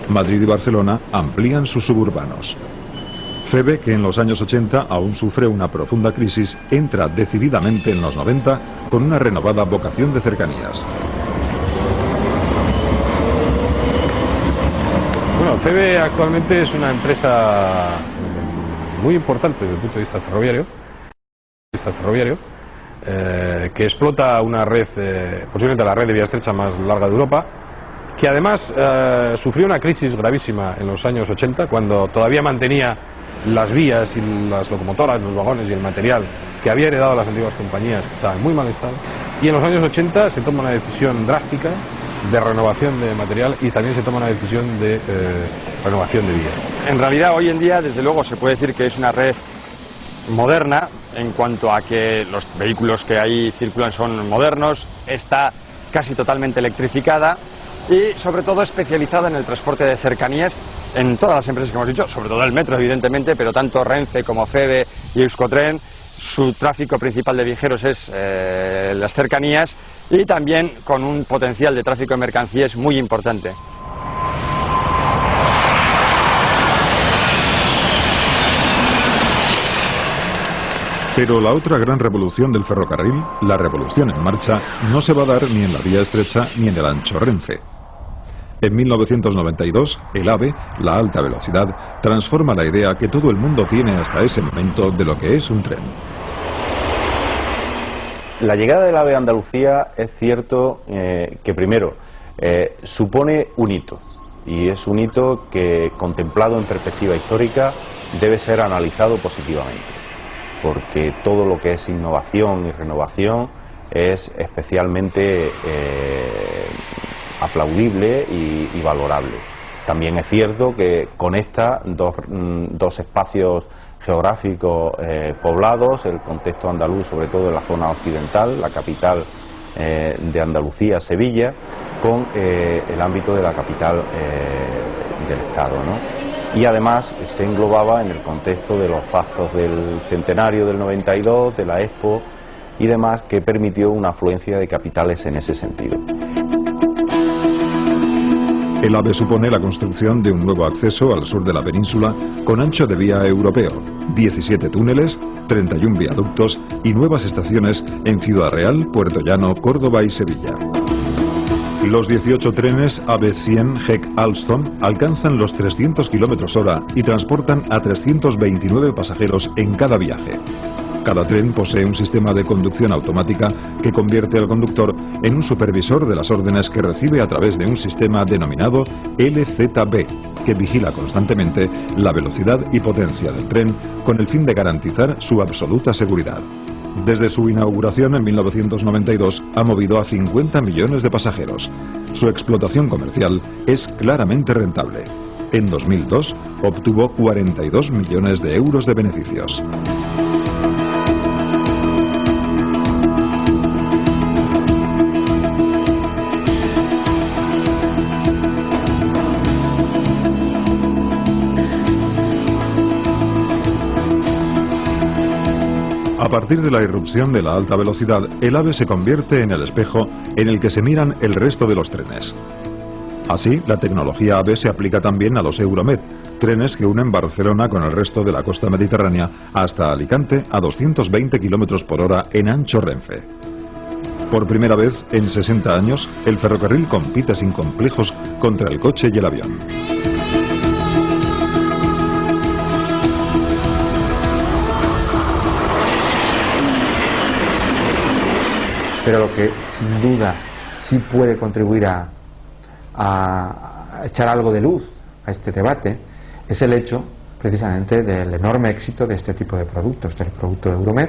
Madrid y Barcelona amplían sus suburbanos. Feve, que en los años 80 aún sufre una profunda crisis, entra decididamente en los 90 con una renovada vocación de cercanías. Bueno, Feve actualmente es una empresa muy importante desde el punto de vista ferroviario, que explota una red, posiblemente la red de vía estrecha más larga de Europa, que además sufrió una crisis gravísima en los años 80, cuando todavía mantenía las vías y las locomotoras, los vagones y el material que había heredado las antiguas compañías, que estaban en muy mal estado, y en los años 80 se toma una decisión drástica de renovación de material y también se toma una decisión de renovación de vías. En realidad, hoy en día, desde luego, se puede decir que es una red moderna en cuanto a que los vehículos que ahí circulan son modernos, está casi totalmente electrificada y sobre todo especializada en el transporte de cercanías en todas las empresas que hemos dicho, sobre todo el metro evidentemente, pero tanto Renfe como Feve y Euskotren, su tráfico principal de viajeros es las cercanías y también con un potencial de tráfico de mercancías muy importante. Pero la otra gran revolución del ferrocarril, la revolución en marcha, no se va a dar ni en la vía estrecha ni en el ancho Renfe. En 1992, el AVE, la alta velocidad, transforma la idea que todo el mundo tiene hasta ese momento de lo que es un tren. La llegada del AVE a Andalucía es cierto que primero supone un hito, y es un hito que, contemplado en perspectiva histórica, debe ser analizado positivamente, porque todo lo que es innovación y renovación es especialmente aplaudible y valorable. También es cierto que conecta dos espacios geográficos poblados, el contexto andaluz, sobre todo en la zona occidental, la capital de Andalucía, Sevilla, con el ámbito de la capital del Estado, ¿no? Y además se englobaba en el contexto de los actos del centenario del 92, de la Expo y demás, que permitió una afluencia de capitales en ese sentido. El AVE supone la construcción de un nuevo acceso al sur de la península con ancho de vía europeo, 17 túneles, 31 viaductos y nuevas estaciones en Ciudad Real, Puerto Llano, Córdoba y Sevilla. Los 18 trenes AVE 100 HEC Alstom alcanzan los 300 km/h y transportan a 329 pasajeros en cada viaje. Cada tren posee un sistema de conducción automática que convierte al conductor en un supervisor de las órdenes que recibe a través de un sistema denominado LZB, que vigila constantemente la velocidad y potencia del tren con el fin de garantizar su absoluta seguridad. Desde su inauguración en 1992 ha movido a 50 millones de pasajeros. Su explotación comercial es claramente rentable. En 2002 obtuvo 42 millones de euros de beneficios. A partir de la irrupción de la alta velocidad, el AVE se convierte en el espejo en el que se miran el resto de los trenes. Así, la tecnología AVE se aplica también a los Euromed, trenes que unen Barcelona con el resto de la costa mediterránea hasta Alicante a 220 km/h en ancho Renfe. Por primera vez en 60 años, el ferrocarril compite sin complejos contra el coche y el avión. Pero lo que sin duda sí puede contribuir a echar algo de luz a este debate es el hecho precisamente del enorme éxito de este tipo de productos, del producto Euromed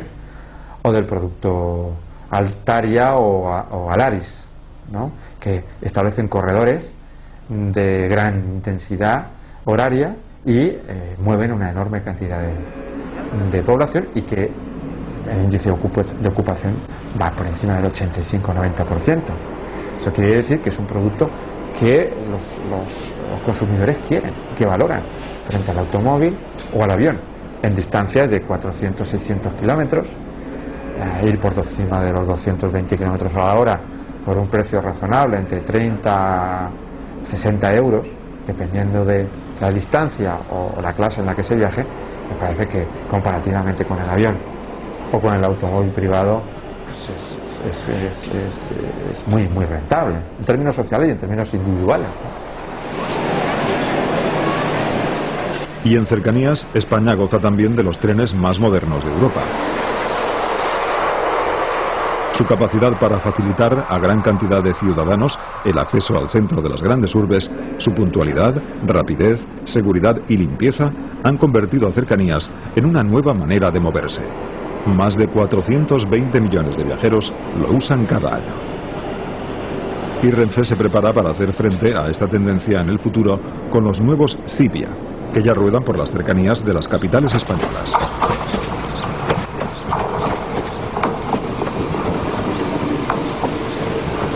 o del producto Altaria o Alaris, ¿no?, que establecen corredores de gran intensidad horaria y mueven una enorme cantidad de población, y que el índice de ocupación va por encima del 85-90%. Eso quiere decir que es un producto que los consumidores quieren, que valoran frente al automóvil o al avión en distancias de 400-600 kilómetros, ir por encima de los 220 kilómetros a la hora por un precio razonable, entre 30 a 60 euros, dependiendo de la distancia o la clase en la que se viaje. Me parece que comparativamente con el avión o con el automóvil privado, pues es muy rentable en términos sociales y en términos individuales. Y en cercanías, España goza también de los trenes más modernos de Europa. Su capacidad para facilitar a gran cantidad de ciudadanos el acceso al centro de las grandes urbes, su puntualidad, rapidez, seguridad y limpieza han convertido a Cercanías en una nueva manera de moverse. Más de 420 millones de viajeros lo usan cada año. Y Renfe se prepara para hacer frente a esta tendencia en el futuro con los nuevos Civia, que ya ruedan por las cercanías de las capitales españolas.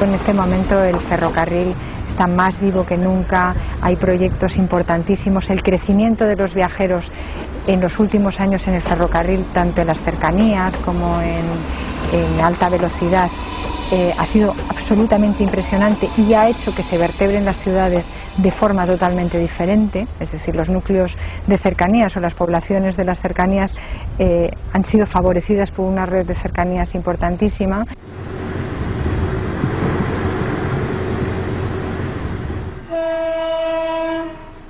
En este momento el ferrocarril está más vivo que nunca, hay proyectos importantísimos, el crecimiento de los viajeros en los últimos años en el ferrocarril, tanto en las cercanías como en alta velocidad, ha sido absolutamente impresionante y ha hecho que se vertebren las ciudades de forma totalmente diferente. Es decir, los núcleos de cercanías o las poblaciones de las cercanías han sido favorecidas por una red de cercanías importantísima.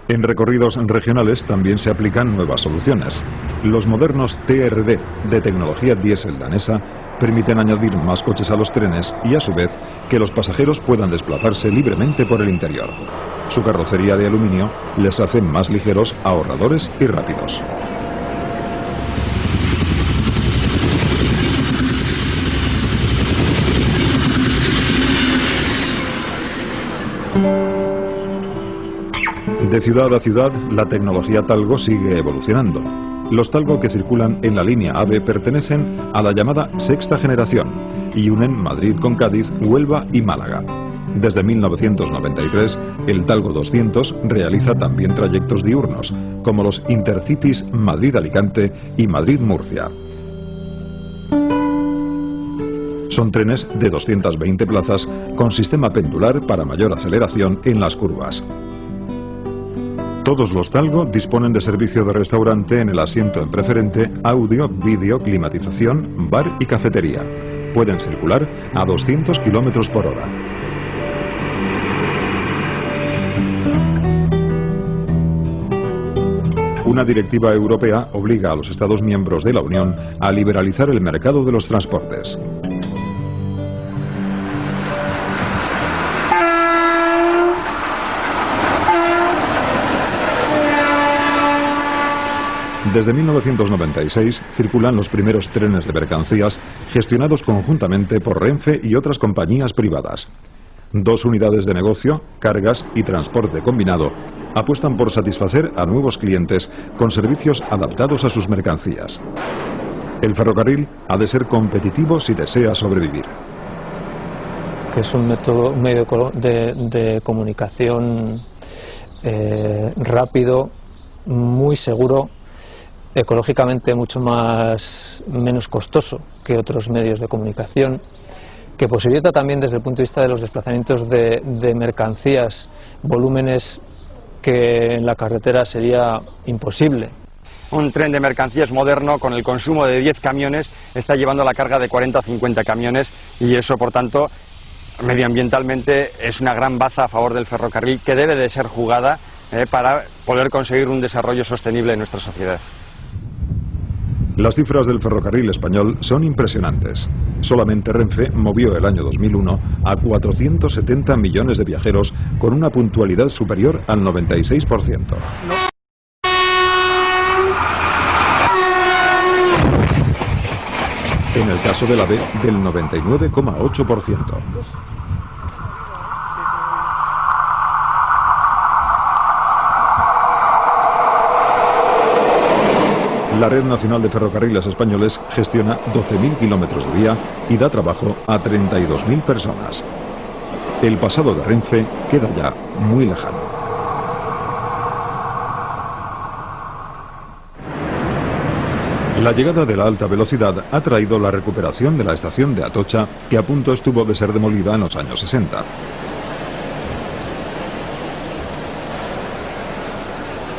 En recorridos regionales también se aplican nuevas soluciones. Los modernos TRD de tecnología diésel danesa permiten añadir más coches a los trenes y a su vez que los pasajeros puedan desplazarse libremente por el interior. Su carrocería de aluminio les hace más ligeros, ahorradores y rápidos. De ciudad a ciudad, la tecnología Talgo sigue evolucionando. Los Talgo que circulan en la línea AVE pertenecen a la llamada sexta generación y unen Madrid con Cádiz, Huelva y Málaga. Desde 1993, el Talgo 200 realiza también trayectos diurnos, como los Intercities Madrid-Alicante y Madrid-Murcia. Son trenes de 220 plazas con sistema pendular para mayor aceleración en las curvas. Todos los Talgo disponen de servicio de restaurante en el asiento en preferente, audio, vídeo, climatización, bar y cafetería. Pueden circular a 200 kilómetros por hora. Una directiva europea obliga a los Estados miembros de la Unión a liberalizar el mercado de los transportes. Desde 1996 circulan los primeros trenes de mercancías gestionados conjuntamente por Renfe y otras compañías privadas. Dos unidades de negocio, cargas y transporte combinado, apuestan por satisfacer a nuevos clientes con servicios adaptados a sus mercancías. El ferrocarril ha de ser competitivo si desea sobrevivir. Que es un medio de comunicación rápido, muy seguro, ecológicamente mucho menos costoso que otros medios de comunicación, que posibilita también desde el punto de vista de los desplazamientos de mercancías volúmenes que en la carretera sería imposible. Un tren de mercancías moderno con el consumo de 10 camiones está llevando la carga de 40 o 50 camiones y eso, por tanto, medioambientalmente es una gran baza a favor del ferrocarril que debe de ser jugada para poder conseguir un desarrollo sostenible en nuestra sociedad. Las cifras del ferrocarril español son impresionantes. Solamente Renfe movió el año 2001 a 470 millones de viajeros con una puntualidad superior al 96%. En el caso del AVE, del 99,8%. La Red Nacional de Ferrocarriles Españoles gestiona 12.000 kilómetros de vía y da trabajo a 32.000 personas. El pasado de Renfe queda ya muy lejano. La llegada de la alta velocidad ha traído la recuperación de la estación de Atocha, que a punto estuvo de ser demolida en los años 60.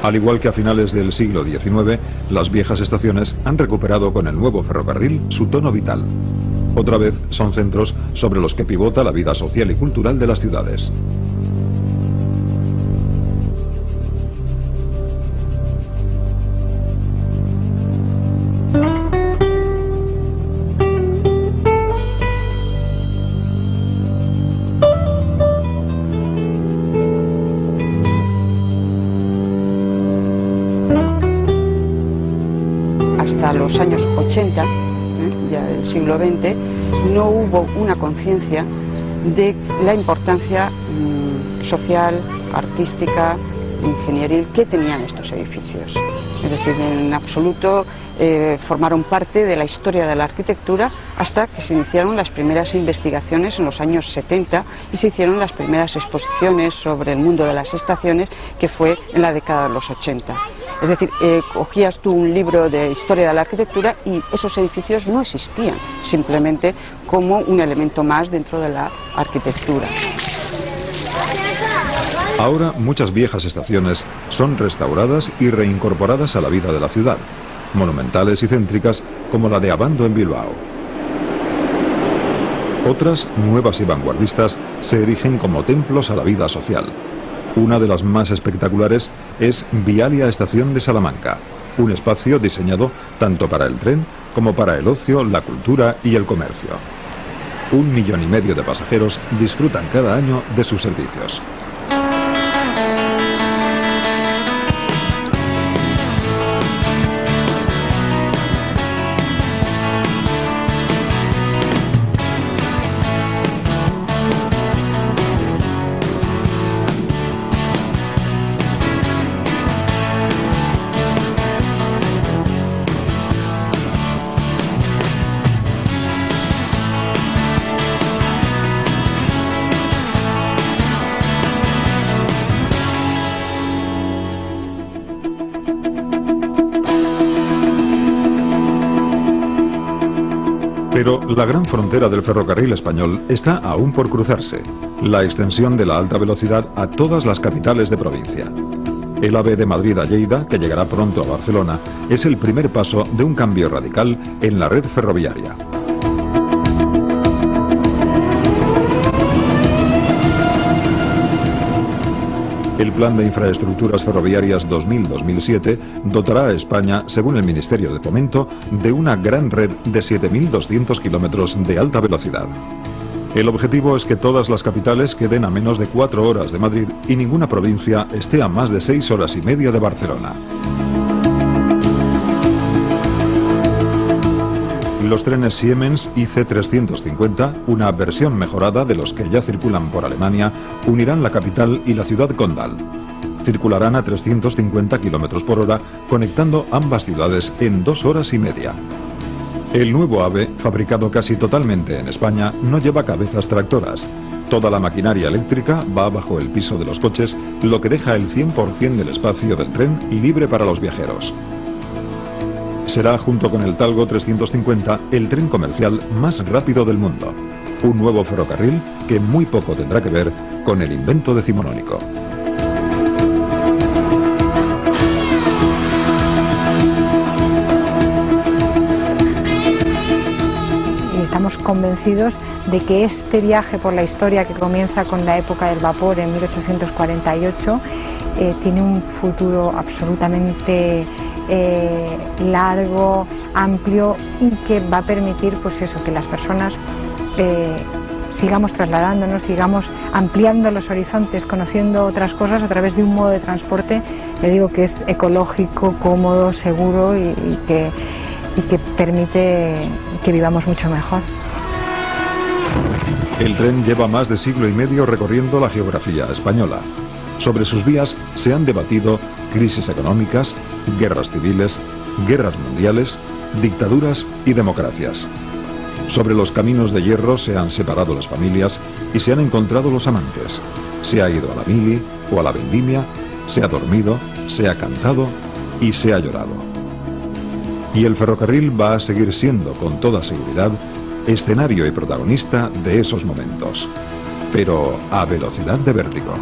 Al igual que a finales del siglo XIX, las viejas estaciones han recuperado con el nuevo ferrocarril su tono vital. Otra vez son centros sobre los que pivota la vida social y cultural de las ciudades. Hasta los años 80, ya del siglo XX, no hubo una conciencia de la importancia social, artística, ingenieril que tenían estos edificios. Es decir, en absoluto formaron parte de la historia de la arquitectura hasta que se iniciaron las primeras investigaciones en los años 70 y se hicieron las primeras exposiciones sobre el mundo de las estaciones, que fue en la década de los 80. Es decir, cogías tú un libro de historia de la arquitectura y esos edificios no existían, simplemente como un elemento más dentro de la arquitectura. Ahora muchas viejas estaciones son restauradas y reincorporadas a la vida de la ciudad, monumentales y céntricas como la de Abando en Bilbao. Otras, nuevas y vanguardistas, se erigen como templos a la vida social. Una de las más espectaculares es Vialia Estación de Salamanca, un espacio diseñado tanto para el tren como para el ocio, la cultura y el comercio. 1,5 millones de pasajeros disfrutan cada año de sus servicios. Pero la gran frontera del ferrocarril español está aún por cruzarse, la extensión de la alta velocidad a todas las capitales de provincia. El AVE de Madrid a Lleida, que llegará pronto a Barcelona, es el primer paso de un cambio radical en la red ferroviaria. El Plan de Infraestructuras Ferroviarias 2000-2007 dotará a España, según el Ministerio de Fomento, de una gran red de 7.200 kilómetros de alta velocidad. El objetivo es que todas las capitales queden a menos de 4 horas de Madrid y ninguna provincia esté a más de 6 horas y media de Barcelona. Los trenes Siemens IC350, una versión mejorada de los que ya circulan por Alemania, unirán la capital y la ciudad condal. Circularán a 350 km por hora, conectando ambas ciudades en 2 horas y media. El nuevo AVE, fabricado casi totalmente en España, no lleva cabezas tractoras. Toda la maquinaria eléctrica va bajo el piso de los coches, lo que deja el 100% del espacio del tren libre para los viajeros. Será, junto con el Talgo 350, el tren comercial más rápido del mundo. Un nuevo ferrocarril que muy poco tendrá que ver con el invento decimonónico. Y estamos convencidos de que este viaje por la historia, que comienza con la época del vapor en 1848, tiene un futuro absolutamente largo, amplio, y que va a permitir pues eso, que las personas sigamos trasladándonos, sigamos ampliando los horizontes, conociendo otras cosas a través de un modo de transporte, le digo, que es ecológico, cómodo, seguro y que permite que vivamos mucho mejor. El tren lleva más de siglo y medio recorriendo la geografía española. Sobre sus vías se han debatido crisis económicas, guerras civiles, guerras mundiales, dictaduras y democracias. Sobre los caminos de hierro se han separado las familias y se han encontrado los amantes. Se ha ido a la mili o a la vendimia, se ha dormido, se ha cantado y se ha llorado. Y el ferrocarril va a seguir siendo, con toda seguridad, escenario y protagonista de esos momentos, pero a velocidad de vértigo.